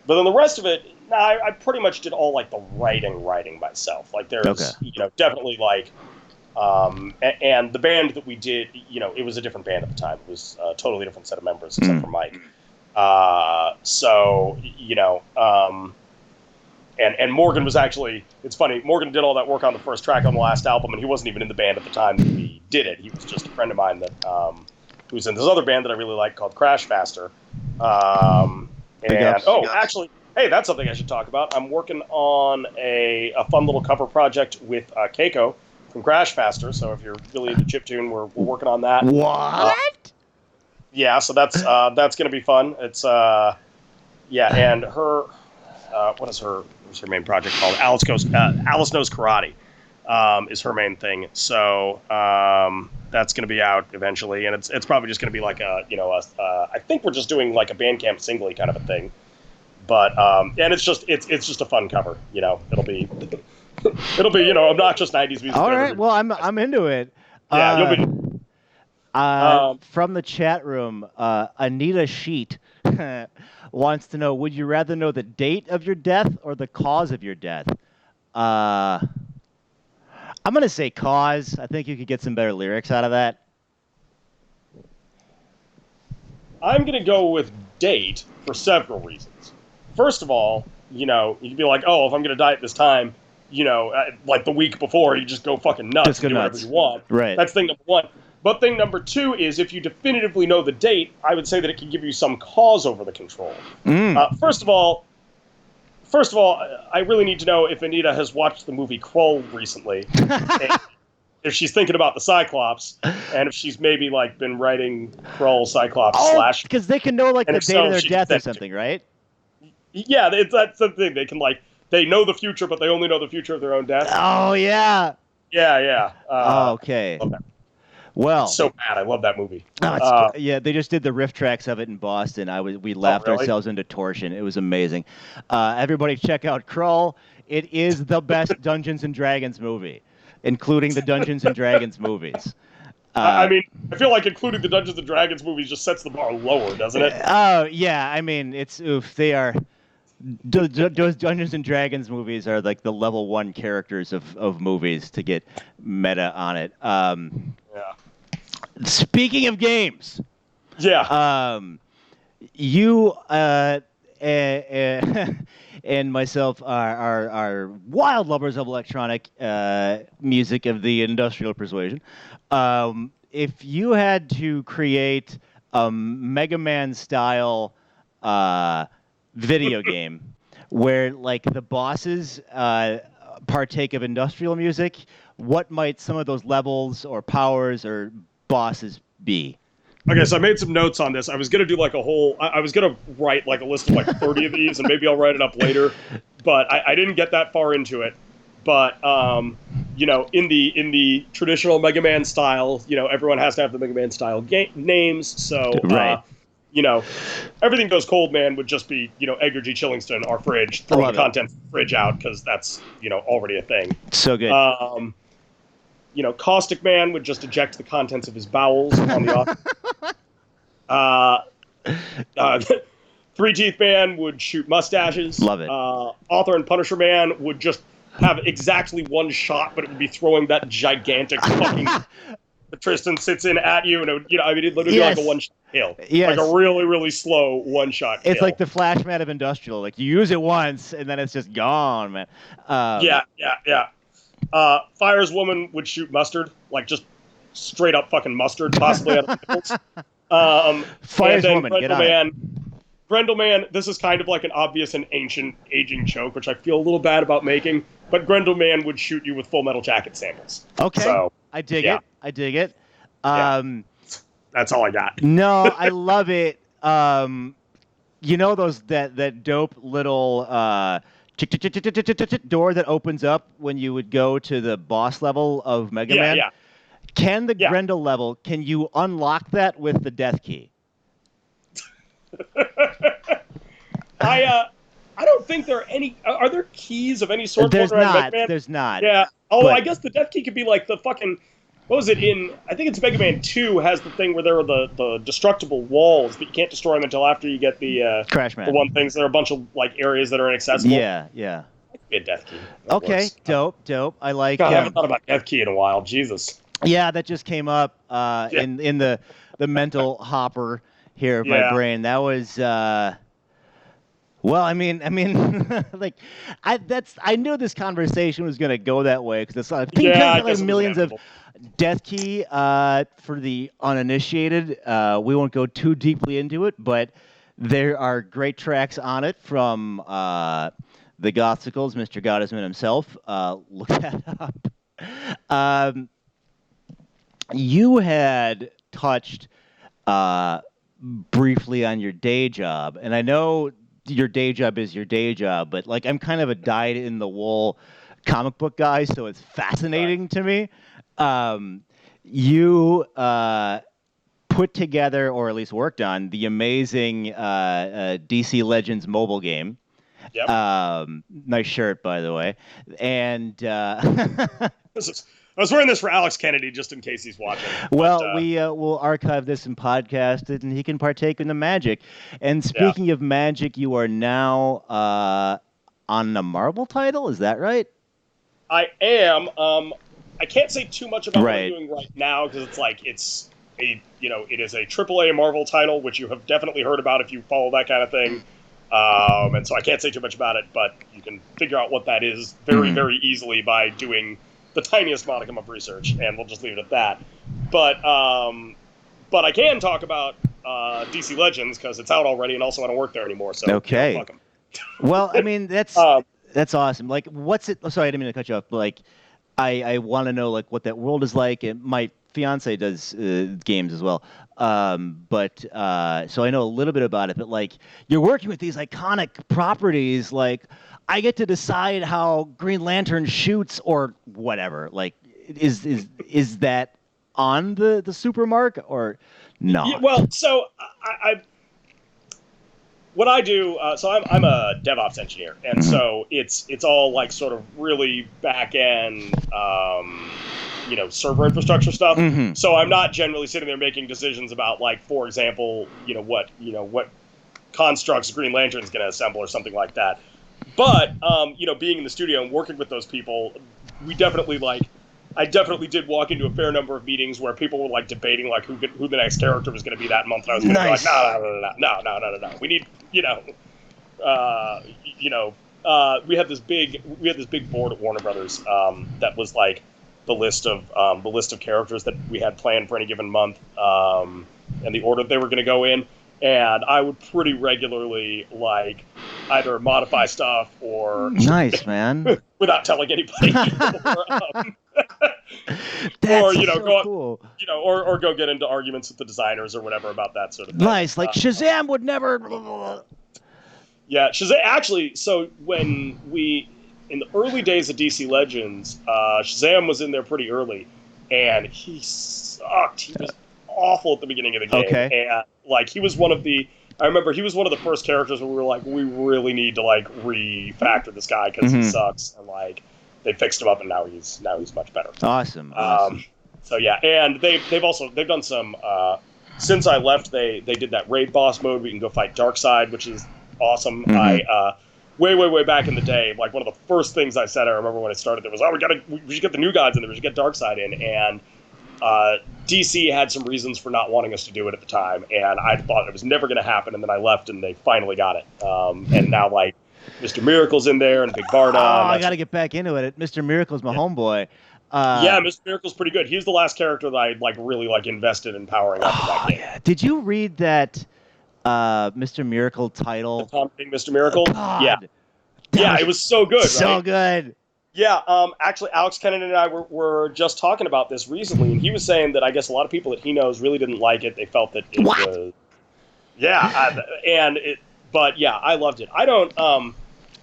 [SPEAKER 2] But then the rest of it, I pretty much did all like the writing myself. Like, there's definitely like, and the band that we did, it was a different band at the time. It was a totally different set of members except for Mike. And Morgan was actually, it's funny, Morgan did all that work on the first track on the last album, and he wasn't even in the band at the time that we did it. He was just a friend of mine that who was in this other band that I really like called Crash Faster. Actually, hey, that's something I should talk about. I'm working on a fun little cover project with Keiko from Crash Faster. So if you're really into chiptune, we're working on that.
[SPEAKER 1] What?
[SPEAKER 2] Yeah, so that's going to be fun. It's and her what's her main project called? Alice Knows Karate is her main thing. So that's going to be out eventually, and it's probably just going to be like I think we're just doing like a Bandcamp singly kind of a thing. But and it's just a fun cover, it'll be It'll be, obnoxious 90s music.
[SPEAKER 1] All right. Well, I'm into it.
[SPEAKER 2] Yeah, you'll be.
[SPEAKER 1] From the chat room, Anita Sheet wants to know: would you rather know the date of your death or the cause of your death? I'm gonna say cause. I think you could get some better lyrics out of that.
[SPEAKER 2] I'm gonna go with date for several reasons. First of all, you can be like, oh, if I'm gonna die at this time, like the week before, you just go fucking nuts,
[SPEAKER 1] just go
[SPEAKER 2] do
[SPEAKER 1] nuts.
[SPEAKER 2] whatever you want.
[SPEAKER 1] Right.
[SPEAKER 2] That's thing number one. But thing number two is, if you definitively know the date, I would say that it can give you some cause over the control. First of all, I really need to know if Anita has watched the movie Krull recently, if she's thinking about the Cyclops, and if she's maybe like been writing Krull Cyclops slash.
[SPEAKER 1] Because they can know like the date of their death or something, right?
[SPEAKER 2] Yeah, that's the thing. They can they know the future, but they only know the future of their own death.
[SPEAKER 1] Oh yeah.
[SPEAKER 2] Yeah.
[SPEAKER 1] Okay. Well,
[SPEAKER 2] it's so bad. I love that movie.
[SPEAKER 1] Yeah, they just did the riff tracks of it in Boston. We laughed ourselves into torsion. It was amazing. Everybody check out Krull. It is the best Dungeons and Dragons movie, including the Dungeons and Dragons movies.
[SPEAKER 2] I feel like including the Dungeons and Dragons movies just sets the bar lower, doesn't it?
[SPEAKER 1] Oh yeah, it's oof. They are. Those Dungeons and Dragons movies are like the level 1 characters of movies to get meta on it.
[SPEAKER 2] Yeah.
[SPEAKER 1] Speaking of games, you and myself are wild lovers of electronic music of the industrial persuasion. If you had to create a Mega Man style video game where like the bosses partake of industrial music, what might some of those levels or powers or bosses be?
[SPEAKER 2] Okay, so I made some notes on this. I was gonna do like I was gonna write like a list of like 30 of these, and maybe I'll write it up later. But I didn't get that far into it. But in the traditional Mega Man style, everyone has to have the Mega Man style names. So
[SPEAKER 1] right.
[SPEAKER 2] Everything Goes Cold Man would just be, Edgar G. Chillingston, our fridge, throwing the contents of the fridge out because that's, already a thing.
[SPEAKER 1] So good.
[SPEAKER 2] Caustic Man would just eject the contents of his bowels on the author. Three Teeth Man would shoot mustaches.
[SPEAKER 1] Love it.
[SPEAKER 2] Author and Punisher Man would just have exactly one shot, but it would be throwing that gigantic fucking... Tristan sits in at you, and it would, it'd literally be like a one-shot kill.
[SPEAKER 1] Yes.
[SPEAKER 2] Like a really, really slow one-shot kill.
[SPEAKER 1] It's like the Flash Man of Industrial. Like, you use it once, and then it's just gone, man.
[SPEAKER 2] Yeah. Fire's Woman would shoot mustard, like just straight up fucking mustard, possibly out of the pickles.
[SPEAKER 1] Fire's Woman, get on it.
[SPEAKER 2] Grendel Man, this is kind of like an obvious and ancient aging joke, which I feel a little bad about making, but Grendel Man would shoot you with Full Metal Jacket samples.
[SPEAKER 1] Okay. So, I dig it.
[SPEAKER 2] That's all I got.
[SPEAKER 1] No, I love it. Those that dope little door that opens up when you would go to the boss level of Mega Man?
[SPEAKER 2] Yeah.
[SPEAKER 1] Can the Grendel level, can you unlock that with the death key?
[SPEAKER 2] I don't think there are any. Are there keys of any sort?
[SPEAKER 1] There's
[SPEAKER 2] not.
[SPEAKER 1] Mega Man? There's not.
[SPEAKER 2] Yeah. I guess the death key could be like the fucking. What was it in? I think it's Mega Man 2 has the thing where there are the destructible walls, but you can't destroy them until after you get the
[SPEAKER 1] Crash Man.
[SPEAKER 2] The one things. There are a bunch of like areas that are inaccessible.
[SPEAKER 1] Yeah.
[SPEAKER 2] That could be a death key.
[SPEAKER 1] Okay. Dope. I like.
[SPEAKER 2] God, I haven't thought about death key in a while. Jesus.
[SPEAKER 1] Yeah, that just came up in the mental hopper here of my brain. That was. Well, I mean, like, I knew this conversation was gonna go that way because it's like millions of death key for the uninitiated. We won't go too deeply into it, but there are great tracks on it from the Gothsicles, Mr. Gottesman himself. Look that up. You had touched briefly on your day job, and I know your day job is your day job, but like I'm kind of a dyed-in-the-wool comic book guy, so it's fascinating to me. You put together, or at least worked on, the amazing DC Legends mobile game,
[SPEAKER 2] Yep.
[SPEAKER 1] Nice shirt, by the way. And
[SPEAKER 2] I was wearing this for Alex Kennedy just in case he's watching.
[SPEAKER 1] Well, we will archive this and podcast it, and he can partake in the magic. And speaking of magic, you are now on a Marvel title. Is that right?
[SPEAKER 2] I am. I can't say too much about what I'm doing right now because it's a it is a AAA Marvel title, which you have definitely heard about if you follow that kind of thing. And so I can't say too much about it, but you can figure out what that is very easily by doing the tiniest modicum of research, and we'll just leave it at that. But I can talk about DC Legends because it's out already, and also I don't work there anymore. So
[SPEAKER 1] okay,
[SPEAKER 2] fuck 'em.
[SPEAKER 1] Well, I mean that's awesome. Like, what's it? Oh, sorry, I didn't mean to cut you off. But like, I want to know like what that world is like. And my fiance does games as well. So I know a little bit about it. But like, you're working with these iconic properties. Like, I get to decide how Green Lantern shoots or whatever. Like, is that on the Supermark or not?
[SPEAKER 2] Yeah, well, so what I do, so I'm a DevOps engineer, and so it's all like sort of really back end, server infrastructure stuff. So I'm not generally sitting there making decisions about, like, for example, what constructs Green Lantern's going to assemble or something like that. But being in the studio and working with those people, I definitely did walk into a fair number of meetings where people were like debating like who the next character was going to be that month, and I was going to be like, no. We need, we had this big board at Warner Brothers that was like the list of characters that we had planned for any given month, and the order they were going to go in. And I would pretty regularly like either modify stuff or
[SPEAKER 1] nice, man,
[SPEAKER 2] without telling anybody,
[SPEAKER 1] cool.
[SPEAKER 2] Or go get into arguments with the designers or whatever about that sort of thing.
[SPEAKER 1] Nice, like Shazam would never.
[SPEAKER 2] Yeah, Shazam. Actually, so when in the early days of DC Legends, Shazam was in there pretty early, and he sucked. He was awful at the beginning of the game.
[SPEAKER 1] Okay.
[SPEAKER 2] And like he was one of the first characters where we were like, we really need to like refactor this guy because he sucks, and like they fixed him up, and now he's much better.
[SPEAKER 1] Awesome.
[SPEAKER 2] So yeah, and they've done some since I left. They did that raid boss mode. We can go fight Darkseid, which is awesome. I way back in the day, like one of the first things I said, I remember when it started, there was we should get the new gods in there, we should get Darkseid in, and DC had some reasons for not wanting us to do it at the time, and I thought it was never going to happen, and then I left, and they finally got it. And now, like, Mr. Miracle's in there, and Big Barda.
[SPEAKER 1] I got to get back into it. Mr. Miracle's my homeboy.
[SPEAKER 2] Yeah, Mr. Miracle's pretty good. He's the last character that I really invested in powering up in that game.
[SPEAKER 1] Yeah. Did you read that Mr. Miracle title?
[SPEAKER 2] The Tom King Mr. Miracle?
[SPEAKER 1] God.
[SPEAKER 2] Yeah, it was so good.
[SPEAKER 1] So
[SPEAKER 2] right?
[SPEAKER 1] good.
[SPEAKER 2] Yeah, actually, Alex Kennedy and I were just talking about this recently, and he was saying that I guess a lot of people that he knows really didn't like it. They felt that it was... Yeah, but yeah, I loved it. I don't...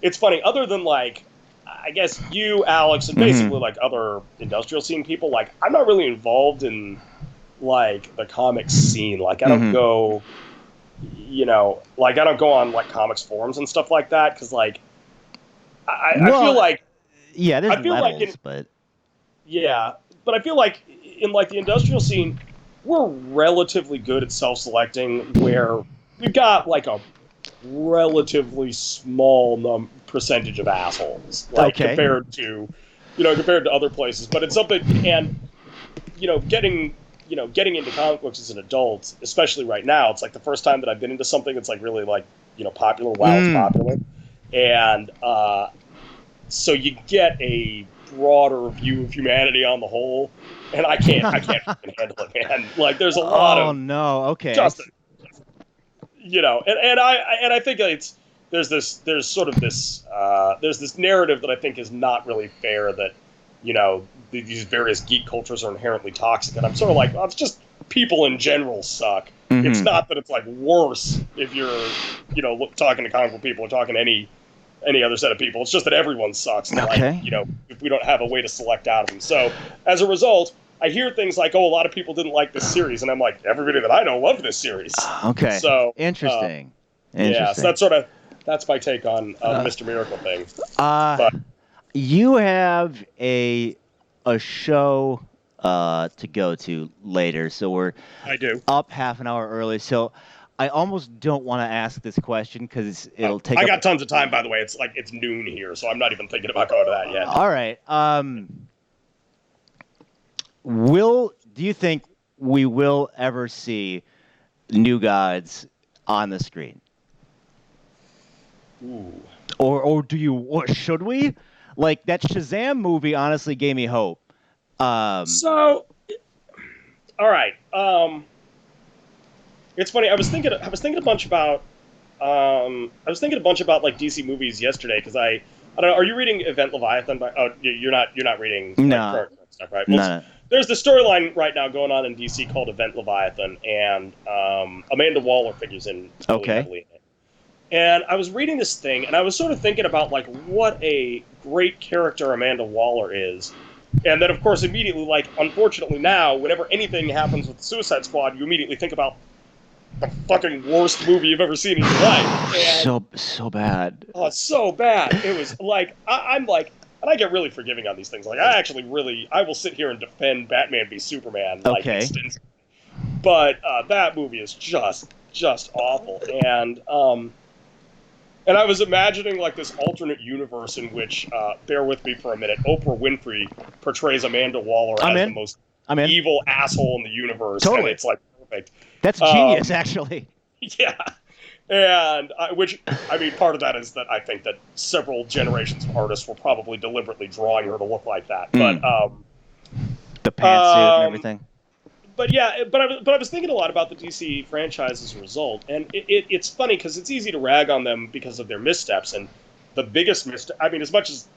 [SPEAKER 2] it's funny, other than, like, I guess you, Alex, and basically, like, other industrial scene people, like, I'm not really involved in, like, the comics scene. Like, I don't go, like, I don't go on, like, comics forums and stuff like that, because, like, I feel like...
[SPEAKER 1] Yeah, there's levels, but...
[SPEAKER 2] Yeah, but I feel like in, like, the industrial scene, we're relatively good at self-selecting, where we've got, like, a relatively small percentage of assholes, like, compared to other places. But it's something, and, getting into comic books as an adult, especially right now, it's, like, the first time that I've been into something that's, like, really, like, popular while it's popular. And, so you get a broader view of humanity on the whole, and I can't fucking handle it, man. Like, there's a lot of...
[SPEAKER 1] Oh, no, okay.
[SPEAKER 2] Just, and I think there's this narrative that I think is not really fair, that, these various geek cultures are inherently toxic, and I'm sort of like, well, it's just people in general suck. It's not that it's, like, worse if you're, talking to comic book people or talking to any other set of people. It's just that everyone sucks. And like, if we don't have a way to select out of them. So as a result, I hear things like, oh, a lot of people didn't like this series. And I'm like, everybody that I know loved this series.
[SPEAKER 1] Okay.
[SPEAKER 2] So
[SPEAKER 1] Interesting.
[SPEAKER 2] Yeah, so that's sort of, that's my take on Mr. Miracle thing.
[SPEAKER 1] But you have a show to go to later, so
[SPEAKER 2] I do
[SPEAKER 1] up half an hour early. So I almost don't want to ask this question because it'll take.
[SPEAKER 2] I got tons of time, by the way. It's noon here, so I'm not even thinking about going to that yet.
[SPEAKER 1] All right. Do you think we will ever see New Gods on the screen?
[SPEAKER 2] Ooh.
[SPEAKER 1] Or should we? Like, that Shazam movie honestly gave me hope.
[SPEAKER 2] So, all right. It's funny. I was thinking a bunch about like DC movies yesterday because I don't know. Are you reading Event Leviathan? You're not reading current stuff, right? Well, there's the storyline right now going on in DC called Event Leviathan, and Amanda Waller figures in really heavily in it. And I was reading this thing, and I was sort of thinking about like what a great character Amanda Waller is. And then, of course, immediately, like, unfortunately now, whenever anything happens with the Suicide Squad, you immediately think about the fucking worst movie you've ever seen in your life. And,
[SPEAKER 1] so bad.
[SPEAKER 2] Oh, it's so bad. It was like, I'm like, and I get really forgiving on these things. Like, I will sit here and defend Batman v Superman. Like, extensively. But that movie is just awful. And I was imagining like this alternate universe in which, bear with me for a minute, Oprah Winfrey portrays Amanda Waller as the most evil asshole in the universe.
[SPEAKER 1] Totally.
[SPEAKER 2] And it's like perfect.
[SPEAKER 1] That's genius, actually.
[SPEAKER 2] Yeah. And part of that is that I think that several generations of artists were probably deliberately drawing her to look like that. But
[SPEAKER 1] the pantsuit and everything.
[SPEAKER 2] But yeah, but I was thinking a lot about the DC franchise as a result, and it's funny because it's easy to rag on them because of their missteps, and the biggest misstep. I mean, as much as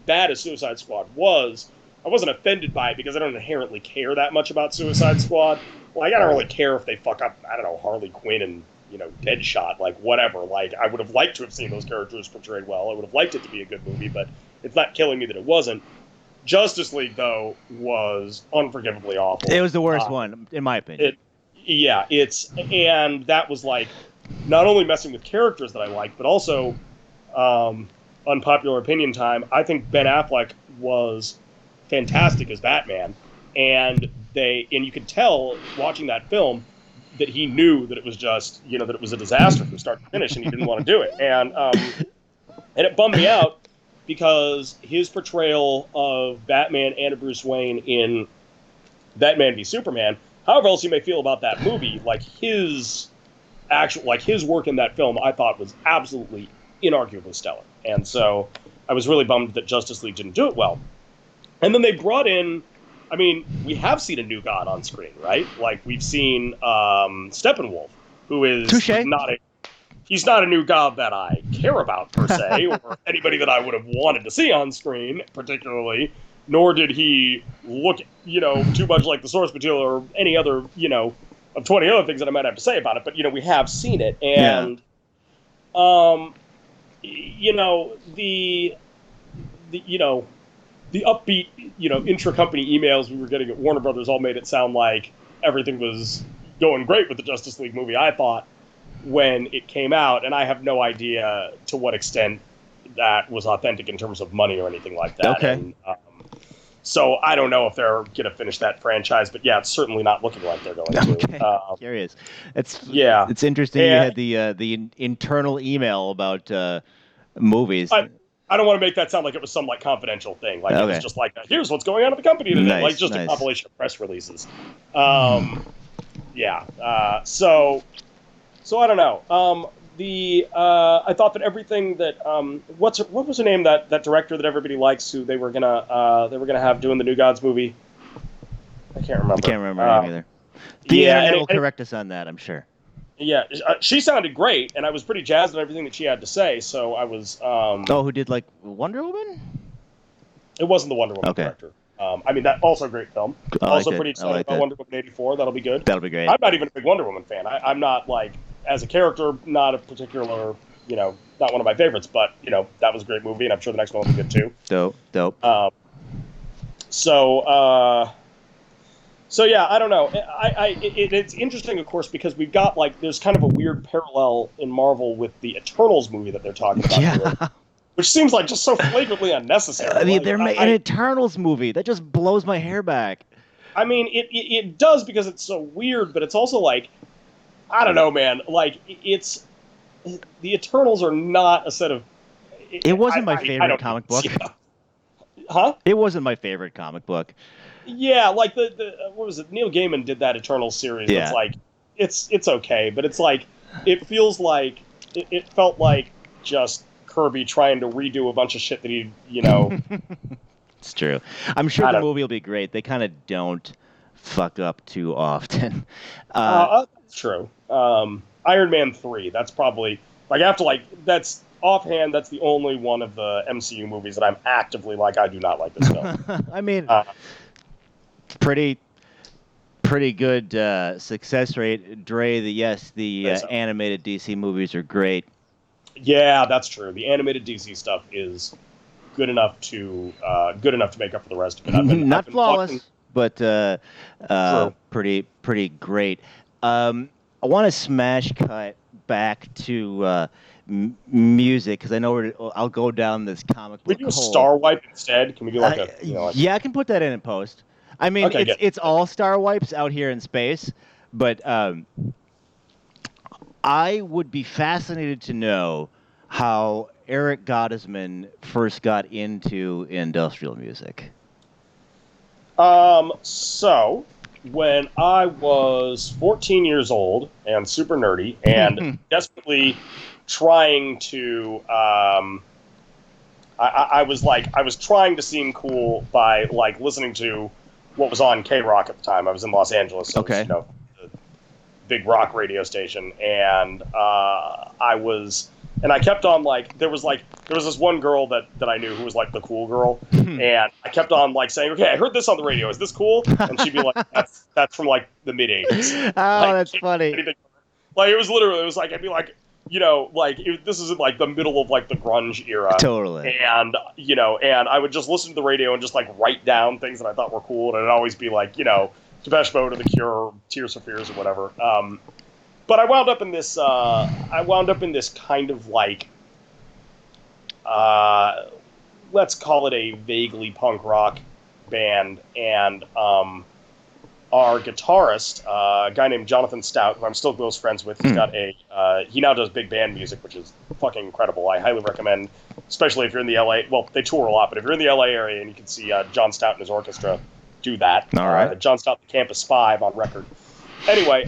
[SPEAKER 2] bad as Suicide Squad was, I wasn't offended by it because I don't inherently care that much about Suicide Squad. Like, I don't really care if they fuck up, I don't know, Harley Quinn and Deadshot, like whatever. Like, I would have liked to have seen those characters portrayed well. I would have liked it to be a good movie, but it's not killing me that it wasn't. Justice League, though, was unforgivably awful.
[SPEAKER 1] It was the worst one, in my opinion.
[SPEAKER 2] And that was like not only messing with characters that I liked, but also unpopular opinion time. I think Ben Affleck was fantastic as Batman, and you could tell watching that film that he knew that it was just that it was a disaster from start to finish, and he didn't want to do it, and it bummed me out. Because his portrayal of Batman and Bruce Wayne in Batman v Superman, however else you may feel about that movie, like his work in that film, I thought was absolutely inarguably stellar. And so I was really bummed that Justice League didn't do it well. And then they brought in, we have seen a new god on screen, right? Like, we've seen Steppenwolf, who is he's not a new god that I care about, per se, or anybody that I would have wanted to see on screen, particularly, nor did he look, too much like the source material or any other, of 20 other things that I might have to say about it, but, we have seen it, and, the upbeat, intra-company emails we were getting at Warner Brothers all made it sound like everything was going great with the Justice League movie, I thought, when it came out, and I have no idea to what extent that was authentic in terms of money or anything like that.
[SPEAKER 1] Okay.
[SPEAKER 2] And, so I don't know if they're going to finish that franchise, but yeah, it's certainly not looking like they're going to.
[SPEAKER 1] Okay. Curious. It's interesting.
[SPEAKER 2] And
[SPEAKER 1] you had the internal email about movies.
[SPEAKER 2] I don't want to make that sound like it was some like confidential thing. Like it was just like, here's what's going on at the company today.
[SPEAKER 1] Nice,
[SPEAKER 2] like just a compilation of press releases. So I don't know. I thought that everything that what was the name that director that everybody likes who they were gonna have doing the New Gods movie? I can't remember.
[SPEAKER 1] I can't remember either. The internet will correct us on that, I'm sure.
[SPEAKER 2] Yeah, she sounded great, and I was pretty jazzed on everything that she had to say. So I was.
[SPEAKER 1] Who did like Wonder Woman?
[SPEAKER 2] It wasn't the Wonder Woman director. That also a great film. Also pretty excited about Wonder Woman 84. That'll be good.
[SPEAKER 1] That'll be great.
[SPEAKER 2] I'm not even a big Wonder Woman fan. I'm not like, as a character, not a particular, not one of my favorites, but, that was a great movie, and I'm sure the next one will be good too.
[SPEAKER 1] Dope.
[SPEAKER 2] So yeah, I don't know. It's interesting, of course, because we've got like there's kind of a weird parallel in Marvel with the Eternals movie that they're talking about doing,
[SPEAKER 1] Yeah.
[SPEAKER 2] which seems like just so flagrantly unnecessary.
[SPEAKER 1] I mean,
[SPEAKER 2] Like,
[SPEAKER 1] they're making an Eternals movie. That just blows my hair back.
[SPEAKER 2] I mean, it does because it's so weird, but it's also like, I don't know, man. Like, it's the Eternals are not a set of.
[SPEAKER 1] It wasn't my favorite comic book.
[SPEAKER 2] Yeah. Huh?
[SPEAKER 1] It wasn't my favorite comic book.
[SPEAKER 2] Yeah, like the what was it? Neil Gaiman did that Eternals series.
[SPEAKER 1] Yeah.
[SPEAKER 2] It's like it's okay, but it's like it feels like it felt like just Kirby trying to redo a bunch of shit that he,
[SPEAKER 1] It's true. I'm sure the movie will be great. They kind of don't fuck up too often.
[SPEAKER 2] That's true. Iron Man 3, that's probably, like, after, like, that's, offhand, that's the only one of the MCU movies that I'm actively like, I do not like this film.
[SPEAKER 1] I mean, pretty good success rate. Dre, the animated DC movies are great.
[SPEAKER 2] Yeah, that's true. The animated DC stuff is good enough to make up for the rest of it.
[SPEAKER 1] Not flawless, but pretty great. I want to smash cut back to music because I know I'll go down this comic book.
[SPEAKER 2] Can we do a Star Wipe instead? Can we do like a?
[SPEAKER 1] Yeah, I can put that in post. I mean, it's all Star Wipes out here in space, but I would be fascinated to know how Eric Gottesman first got into industrial music.
[SPEAKER 2] So when I was 14 years old and super nerdy and desperately trying to, I was trying to seem cool by like listening to what was on K-Rock at the time. I was in Los Angeles, so
[SPEAKER 1] okay.
[SPEAKER 2] It was, the big rock radio station, and I kept on like there was this one girl that I knew who was like the cool girl, and I kept on like saying, okay, I heard this on the radio, is this cool? And she'd be like, that's from like the mid '80s.
[SPEAKER 1] Oh,
[SPEAKER 2] like,
[SPEAKER 1] that's funny.
[SPEAKER 2] Like it was like I'd be like, this is in like the middle of like the grunge era,
[SPEAKER 1] totally.
[SPEAKER 2] And and I would just listen to the radio and just like write down things that I thought were cool, and it'd always be like Depeche Mode or The Cure, Tears for Fears or whatever. But I wound up in this kind of like, let's call it a vaguely punk rock band, and our guitarist, a guy named Jonathan Stout, who I'm still close friends with, he's got he now does big band music, which is fucking incredible. I highly recommend, especially if you're in the LA. Well, they tour a lot, but if you're in the LA area and you can see John Stout and his orchestra do that.
[SPEAKER 1] All right.
[SPEAKER 2] John Stout, the Campus 5 on record. Anyway,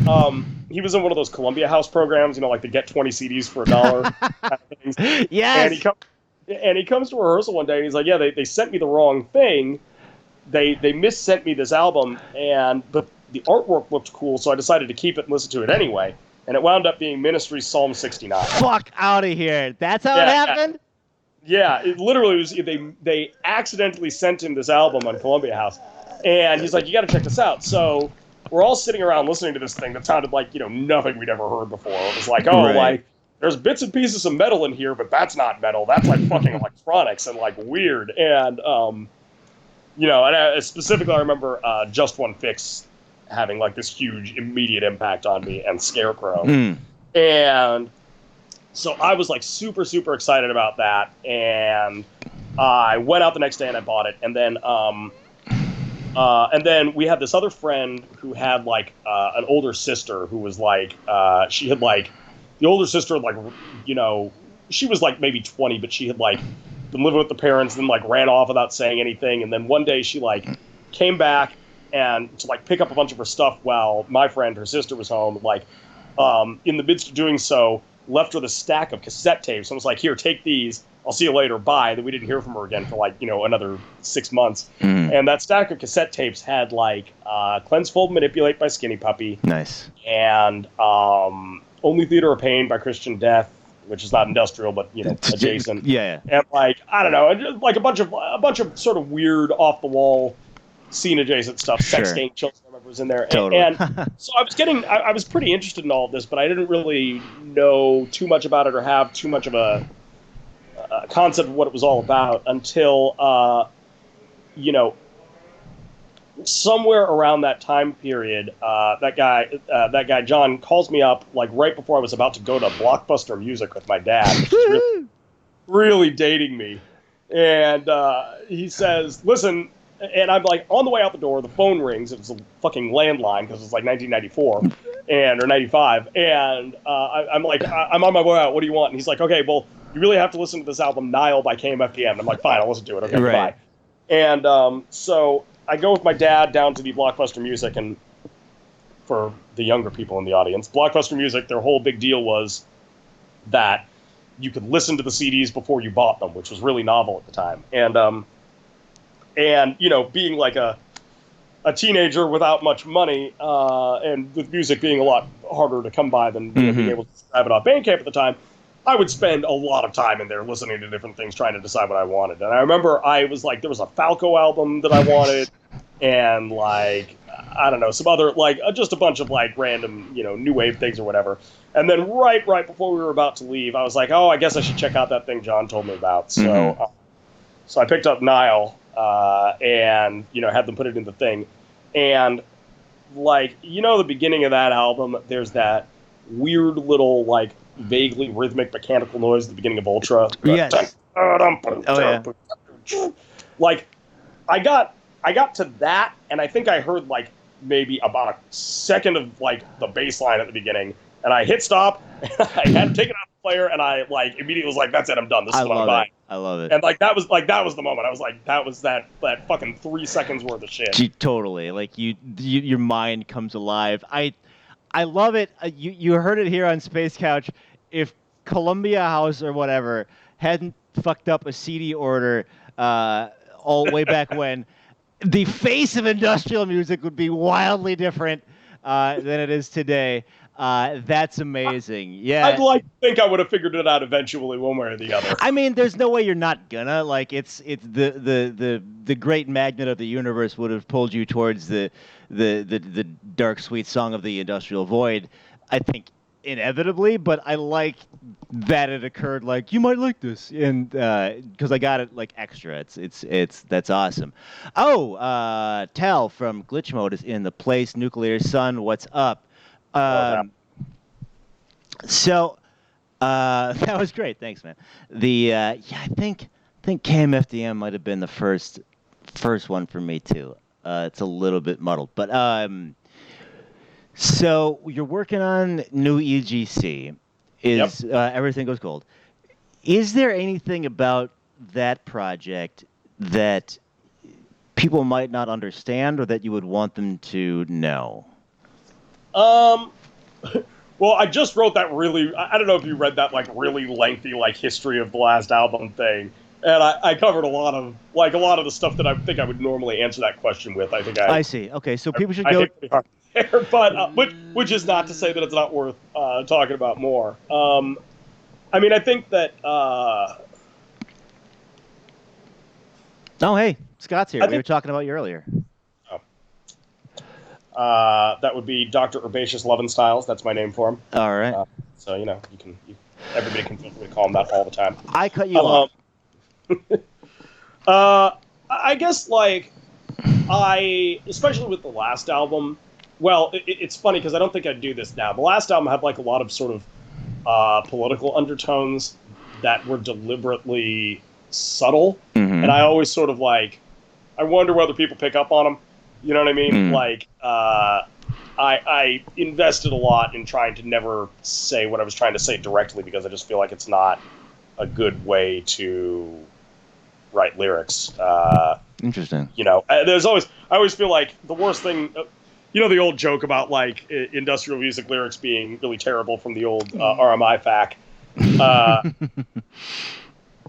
[SPEAKER 2] he was in one of those Columbia House programs, like the get 20 CDs for $1 kind of things.
[SPEAKER 1] Yes.
[SPEAKER 2] And he comes to rehearsal one day and he's like, yeah, they sent me the wrong thing. They missent me this album, but the artwork looked cool, so I decided to keep it and listen to it anyway. And it wound up being Ministry's Psalm 69.
[SPEAKER 1] Fuck out of here. That's how it happened?
[SPEAKER 2] Yeah, it literally was. They accidentally sent him this album on Columbia House. And he's like, you got to check this out. So we're all sitting around listening to this thing that sounded like, nothing we'd ever heard before. It was like, like, there's bits and pieces of metal in here, but that's not metal. That's like fucking electronics and like weird. And, and specifically I remember Just One Fix having like this huge immediate impact on me, and Scarecrow. And so I was like super, super excited about that. And I went out the next day and I bought it. And then we had this other friend who had like an older sister who was like, she had like, the older sister, like, she was like maybe 20, but she had like been living with the parents and then like ran off without saying anything. And then one day she like came back and to like pick up a bunch of her stuff while my friend, her sister, was home, like in the midst of doing so, left with a stack of cassette tapes and was like, here, take these. I'll see you later. Bye. Then we didn't hear from her again for like, another 6 months. And that stack of cassette tapes had like Cleanse, Fold, Manipulate by Skinny Puppy.
[SPEAKER 1] Nice.
[SPEAKER 2] And Only Theater of Pain by Christian Death, which is not industrial, but adjacent.
[SPEAKER 1] Yeah.
[SPEAKER 2] And like, I don't know, just like a bunch of sort of weird off the wall scene adjacent stuff.
[SPEAKER 1] Sure.
[SPEAKER 2] Sex Gang Children, I remember, was in there.
[SPEAKER 1] Totally.
[SPEAKER 2] And so I was pretty interested in all of this, but I didn't really know too much about it or have too much of a concept of what it was all about until somewhere around that time period, that guy John calls me up like right before I was about to go to Blockbuster Music with my dad, which is really, really dating me. And he says, "Listen," and I'm like on the way out the door. The phone rings. It's a fucking landline because it's like 1994 or 95. And I'm like, I'm on my way out. What do you want? And he's like, "Okay, well, you really have to listen to this album, Nile by KMFDM." And I'm like, "Fine, I'll listen to it. Okay,
[SPEAKER 1] right.
[SPEAKER 2] bye." And so I go with my dad down to the Blockbuster Music, and for the younger people in the audience, Blockbuster Music, their whole big deal was that you could listen to the CDs before you bought them, which was really novel at the time. And you know, being like a teenager without much money, and with music being a lot harder to come by than being able to subscribe it off Bandcamp at the time, I would spend a lot of time in there listening to different things, trying to decide what I wanted. And I remember I was like, there was a Falco album that I wanted, and like, I don't know, some other, like, just a bunch of like random, you know, new wave things or whatever. And then right before we were about to leave, I was like, oh, I guess I should check out that thing John told me about. So, so I picked up Nile, and, you know, had them put it in the thing. And like, you know, the beginning of that album, there's that weird little like vaguely rhythmic mechanical noise at the beginning of Ultra.
[SPEAKER 1] Yes.
[SPEAKER 2] Oh yeah. Like, I got to that, and I think I heard like maybe about a second of like the bass line at the beginning, and I hit stop, and I had to take it out of the player, and I like immediately was like, "That's it, I'm done. This is what I'm buying."
[SPEAKER 1] I love it.
[SPEAKER 2] And like that was the moment. I was like, that was that fucking 3 seconds worth of shit.
[SPEAKER 1] Totally. Like your mind comes alive. I love it. You heard it here on Space Couch. If Columbia House or whatever hadn't fucked up a CD order all way back when, the face of industrial music would be wildly different than it is today. That's amazing. Yeah.
[SPEAKER 2] I'd like to think I would have figured it out eventually, one way or the other.
[SPEAKER 1] I mean, there's no way you're not gonna. Like, it's the great magnet of the universe would have pulled you towards the dark, sweet song of the industrial void. I think inevitably, but I like that it occurred. Like, you might like this, and because I got it like extra. It's that's awesome. Oh, Tal from Glitch Mode is in the place. Nuclear Sun, what's up? So that was great. Thanks, man. I think KMFDM might have been the first one for me too. It's a little bit muddled, but so you're working on new EGC. Is Everything Goes Gold? Is there anything about that project that people might not understand, or that you would want them to know?
[SPEAKER 2] Well, I just wrote that really, I don't know if you read that like really lengthy like history of the last album thing, and I covered a lot of the stuff that I think I would normally answer that question with. I
[SPEAKER 1] see. Okay, so people should go
[SPEAKER 2] there, but which is not to say that it's not worth talking about more. I mean, I think that.
[SPEAKER 1] Oh, hey, Scott's here. We were talking about you earlier.
[SPEAKER 2] That would be Dr. Herbaceous Lovenstiles. That's my name for him.
[SPEAKER 1] All right.
[SPEAKER 2] So, you know, everybody can feel free to call him that all the time.
[SPEAKER 1] I cut you off.
[SPEAKER 2] I guess, like, especially with the last album, well, it's funny because I don't think I'd do this now. The last album had, like, a lot of sort of political undertones that were deliberately subtle. Mm-hmm. And I always sort of, like, I wonder whether people pick up on them. You know what I mean? Mm. Like, I invested a lot in trying to never say what I was trying to say directly, because I just feel like it's not a good way to write lyrics.
[SPEAKER 1] Interesting.
[SPEAKER 2] You know, I always feel like the worst thing, you know, the old joke about like industrial music lyrics being really terrible from the old RMI FAQ.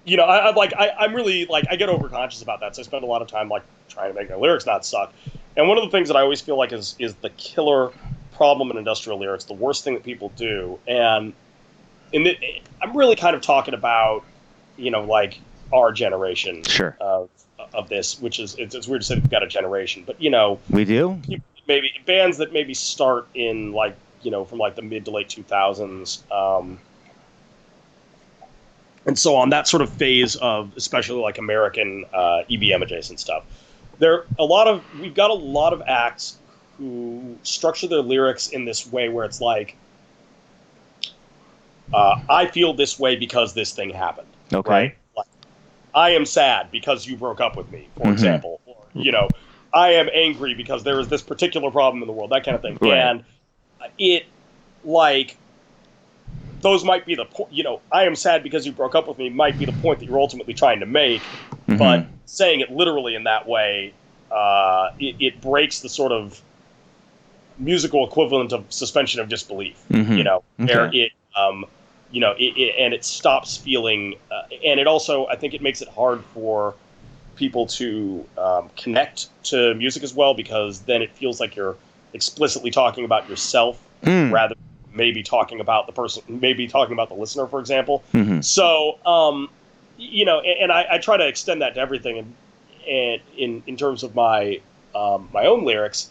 [SPEAKER 2] You know, I'm really like, I get overconscious about that. So I spend a lot of time like trying to make my lyrics not suck. And one of the things that I always feel like is the killer problem in industrial lyrics, the worst thing that people do. And I'm really kind of talking about, you know, like our generation of this, which is, it's weird to say we've got a generation, but you know,
[SPEAKER 1] we do.
[SPEAKER 2] Maybe bands that maybe start in like, you know, from like the mid to late 2000s. And so on, that sort of phase of especially like American EBM adjacent stuff. we've got a lot of acts who structure their lyrics in this way where it's like, I feel this way because this thing happened.
[SPEAKER 1] Okay.
[SPEAKER 2] Right? Like, I am sad because you broke up with me, for example. Or, I am angry because there is this particular problem in the world, that kind of thing.
[SPEAKER 1] Right.
[SPEAKER 2] And it, like, those might be the point, I am sad because you broke up with me might be the point that you're ultimately trying to make. But saying it literally in that way, it breaks the sort of musical equivalent of suspension of disbelief, where it, and it stops feeling, and it also, I think it makes it hard for people to connect to music as well, because then it feels like you're explicitly talking about yourself rather than maybe talking about the person, maybe talking about the listener, for example. So, and I try to extend that to everything, and in terms of my my own lyrics.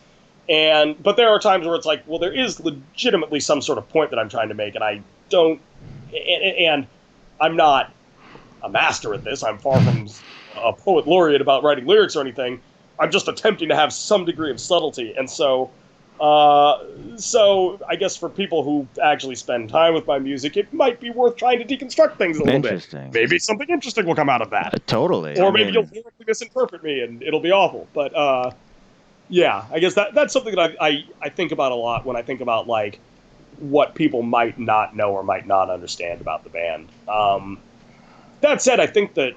[SPEAKER 2] But there are times where it's like, well, there is legitimately some sort of point that I'm trying to make, and I don't, and I'm not a master at this. I'm far from a poet laureate about writing lyrics or anything. I'm just attempting to have some degree of subtlety. And so I guess for people who actually spend time with my music, it might be worth trying to deconstruct things a little bit. Maybe something interesting will come out of that.
[SPEAKER 1] Totally.
[SPEAKER 2] Or maybe you'll lyrically misinterpret me and it'll be awful. But yeah, I guess that's something that I think about a lot when I think about like what people might not know or might not understand about the band. That said, I think that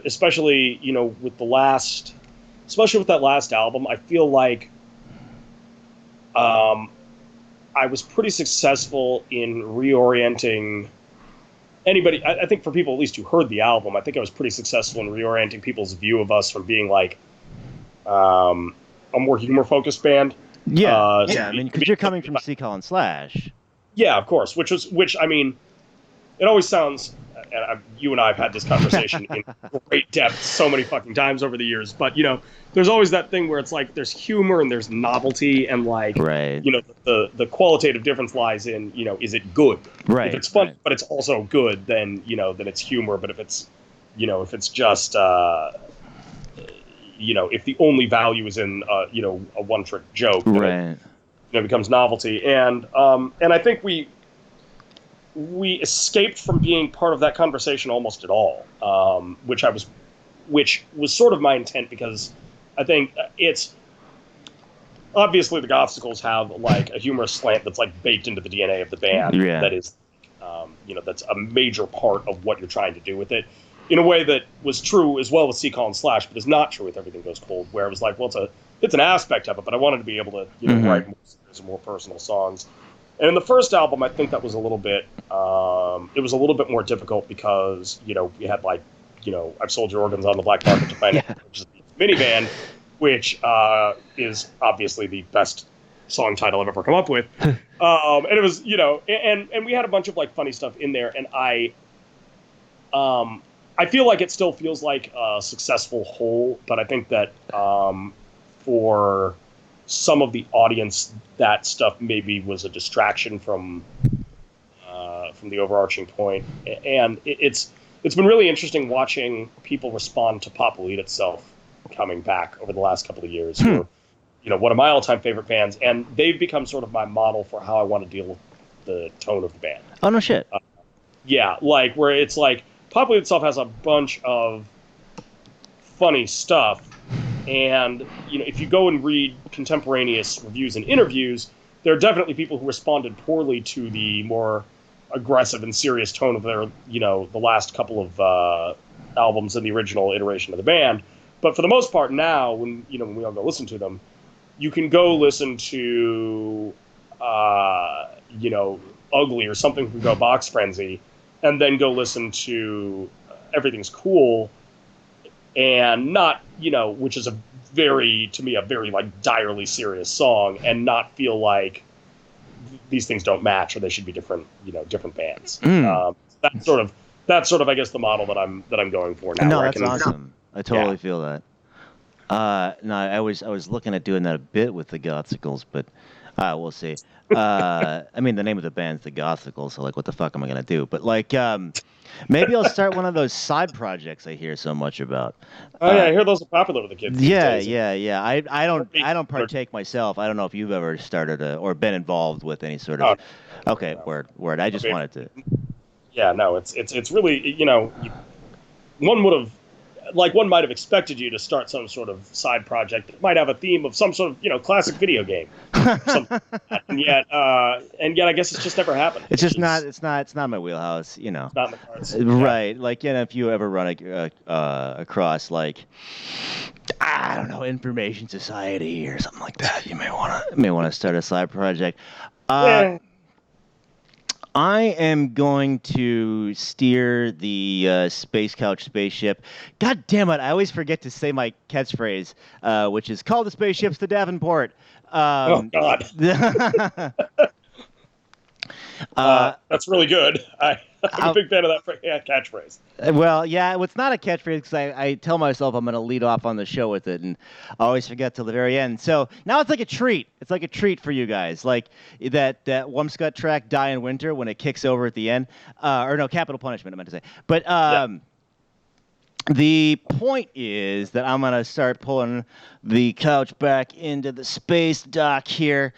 [SPEAKER 2] especially with that last album, I feel like I was pretty successful in reorienting anybody. I think for people at least who heard the album, I think I was pretty successful in reorienting people's view of us from being like a more humor-focused band.
[SPEAKER 1] Yeah, I mean, because you're coming from Seacall and Slash.
[SPEAKER 2] Yeah, of course. Which I mean, it always sounds. And you and I have had this conversation in great depth so many fucking times over the years. But there's always that thing where it's like there's humor and there's novelty, and like the qualitative difference lies in is it good?
[SPEAKER 1] Right.
[SPEAKER 2] If it's fun, but it's also good, then then it's humor. But if it's just if the only value is in a one-trick joke, then it becomes novelty. And I think we escaped from being part of that conversation almost at all, which was sort of my intent, because I think it's obviously the Gothsicles have like a humorous slant that's like baked into the DNA of the band.
[SPEAKER 1] Yeah.
[SPEAKER 2] That is, that's a major part of what you're trying to do with it, in a way that was true as well with Seacall and Slash, but is not true with Everything Goes Cold, where it was like, well, it's an aspect of it, but I wanted to be able to write more personal songs. And in the first album, I think that was a little bit, it was a little bit more difficult because, we had like, I've Sold Your Organs on the Black Market to Find It, which is the minivan, which is obviously the best song title I've ever come up with. And it was, and we had a bunch of like funny stuff in there. And I feel like it still feels like a successful whole, but I think that for some of the audience, that stuff maybe was a distraction from the overarching point. And it's been really interesting watching people respond to Pop Will Eat Itself coming back over the last couple of years. Who are, one of my all-time favorite bands, and they've become sort of my model for how I want to deal with the tone of the band.
[SPEAKER 1] Oh, no shit.
[SPEAKER 2] Yeah, like where it's like Pop Will Eat Itself has a bunch of funny stuff. And, if you go and read contemporaneous reviews and interviews, there are definitely people who responded poorly to the more aggressive and serious tone of their, the last couple of albums in the original iteration of the band. But for the most part now, when we all go listen to them, you can go listen to, Ugly or something from Go Box Frenzy, and then go listen to Everything's Cool, and not, which is to me, a very like direly serious song, and not feel like these things don't match or they should be different, different bands. That's sort of, I guess, the model that I'm going for now.
[SPEAKER 1] No, that's awesome. I totally feel that. No, I was looking at doing that a bit with the Gothsicles, but We'll see. I mean, the name of the band's the Gothical, so like, what the fuck am I gonna do? But like, maybe I'll start one of those side projects I hear so much about.
[SPEAKER 2] Oh yeah, I hear those are popular with the kids these
[SPEAKER 1] Yeah,
[SPEAKER 2] days.
[SPEAKER 1] yeah, yeah. I don't partake myself. I don't know if you've ever started or been involved with any sort of.
[SPEAKER 2] Oh,
[SPEAKER 1] Okay,
[SPEAKER 2] no.
[SPEAKER 1] word. I just
[SPEAKER 2] Okay.
[SPEAKER 1] wanted to.
[SPEAKER 2] Yeah, no, it's really one might have expected you to start some sort of side project that might have a theme of some sort of classic video game, something like that. And yet I guess it's just never happened.
[SPEAKER 1] It's just not. It's not my wheelhouse.
[SPEAKER 2] It's not in the cards.
[SPEAKER 1] Right. Like, if you ever run across like, I don't know, information society or something like that, you may want to start a side project.
[SPEAKER 2] Yeah.
[SPEAKER 1] I am going to steer the Space Couch spaceship. God damn it! I always forget to say my catchphrase, which is "Call the spaceships to Davenport."
[SPEAKER 2] Oh God. That's really good. I'm a big fan of that catchphrase.
[SPEAKER 1] Well, yeah, it's not a catchphrase because I tell myself I'm going to lead off on the show with it, and I always forget till the very end. So now it's like a treat. It's like a treat for you guys, like that Wumscut track "Die in Winter" when it kicks over at the end, or no, Capital Punishment. I meant to say, but the point is that I'm going to start pulling the couch back into the space dock here.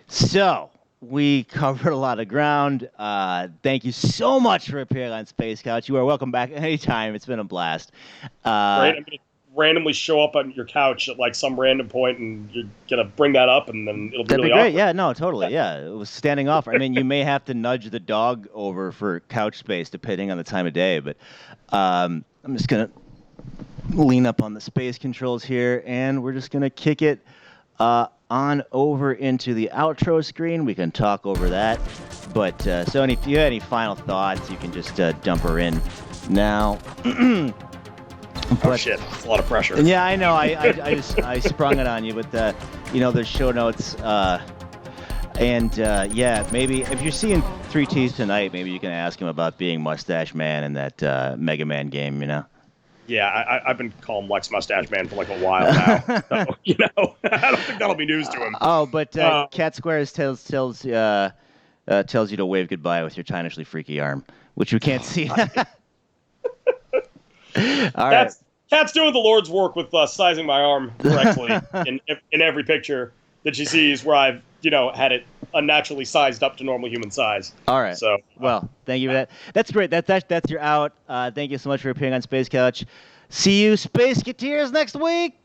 [SPEAKER 1] So we covered a lot of ground. Thank you so much for appearing on Space Couch. You are welcome back anytime. It's been a blast.
[SPEAKER 2] Great. I'm going to randomly show up on your couch at like some random point, and you're going to bring that up, and then it'll be
[SPEAKER 1] That'd
[SPEAKER 2] really
[SPEAKER 1] be great.
[SPEAKER 2] awkward.
[SPEAKER 1] Yeah, no, totally. Yeah, it was standing off. I mean, you may have to nudge the dog over for couch space depending on the time of day, but I'm just going to lean up on the space controls here, and we're just going to kick it on over into the outro screen. We can talk over that. But so if you have any final thoughts, you can just dump her in now.
[SPEAKER 2] Oh shit, it's a lot of pressure.
[SPEAKER 1] Yeah, I know. I sprung it on you, but the show notes. Yeah, maybe if you're seeing 3Ts tonight, maybe you can ask him about being Mustache Man in that Mega Man game.
[SPEAKER 2] Yeah, I've been calling Lex Mustache Man for like a while now. So, I don't think that'll be news to him.
[SPEAKER 1] Oh, but Cat Squares tells you to wave goodbye with your tinishly freaky arm, which you can't see. All right.
[SPEAKER 2] Cat's doing the Lord's work with sizing my arm correctly in every picture that she sees where I've had it unnaturally sized up to normal human size.
[SPEAKER 1] All right.
[SPEAKER 2] So
[SPEAKER 1] well, thank you for that. That's great. That's your out. Thank you so much for appearing on Space Couch. See you, Space Keteers, next week.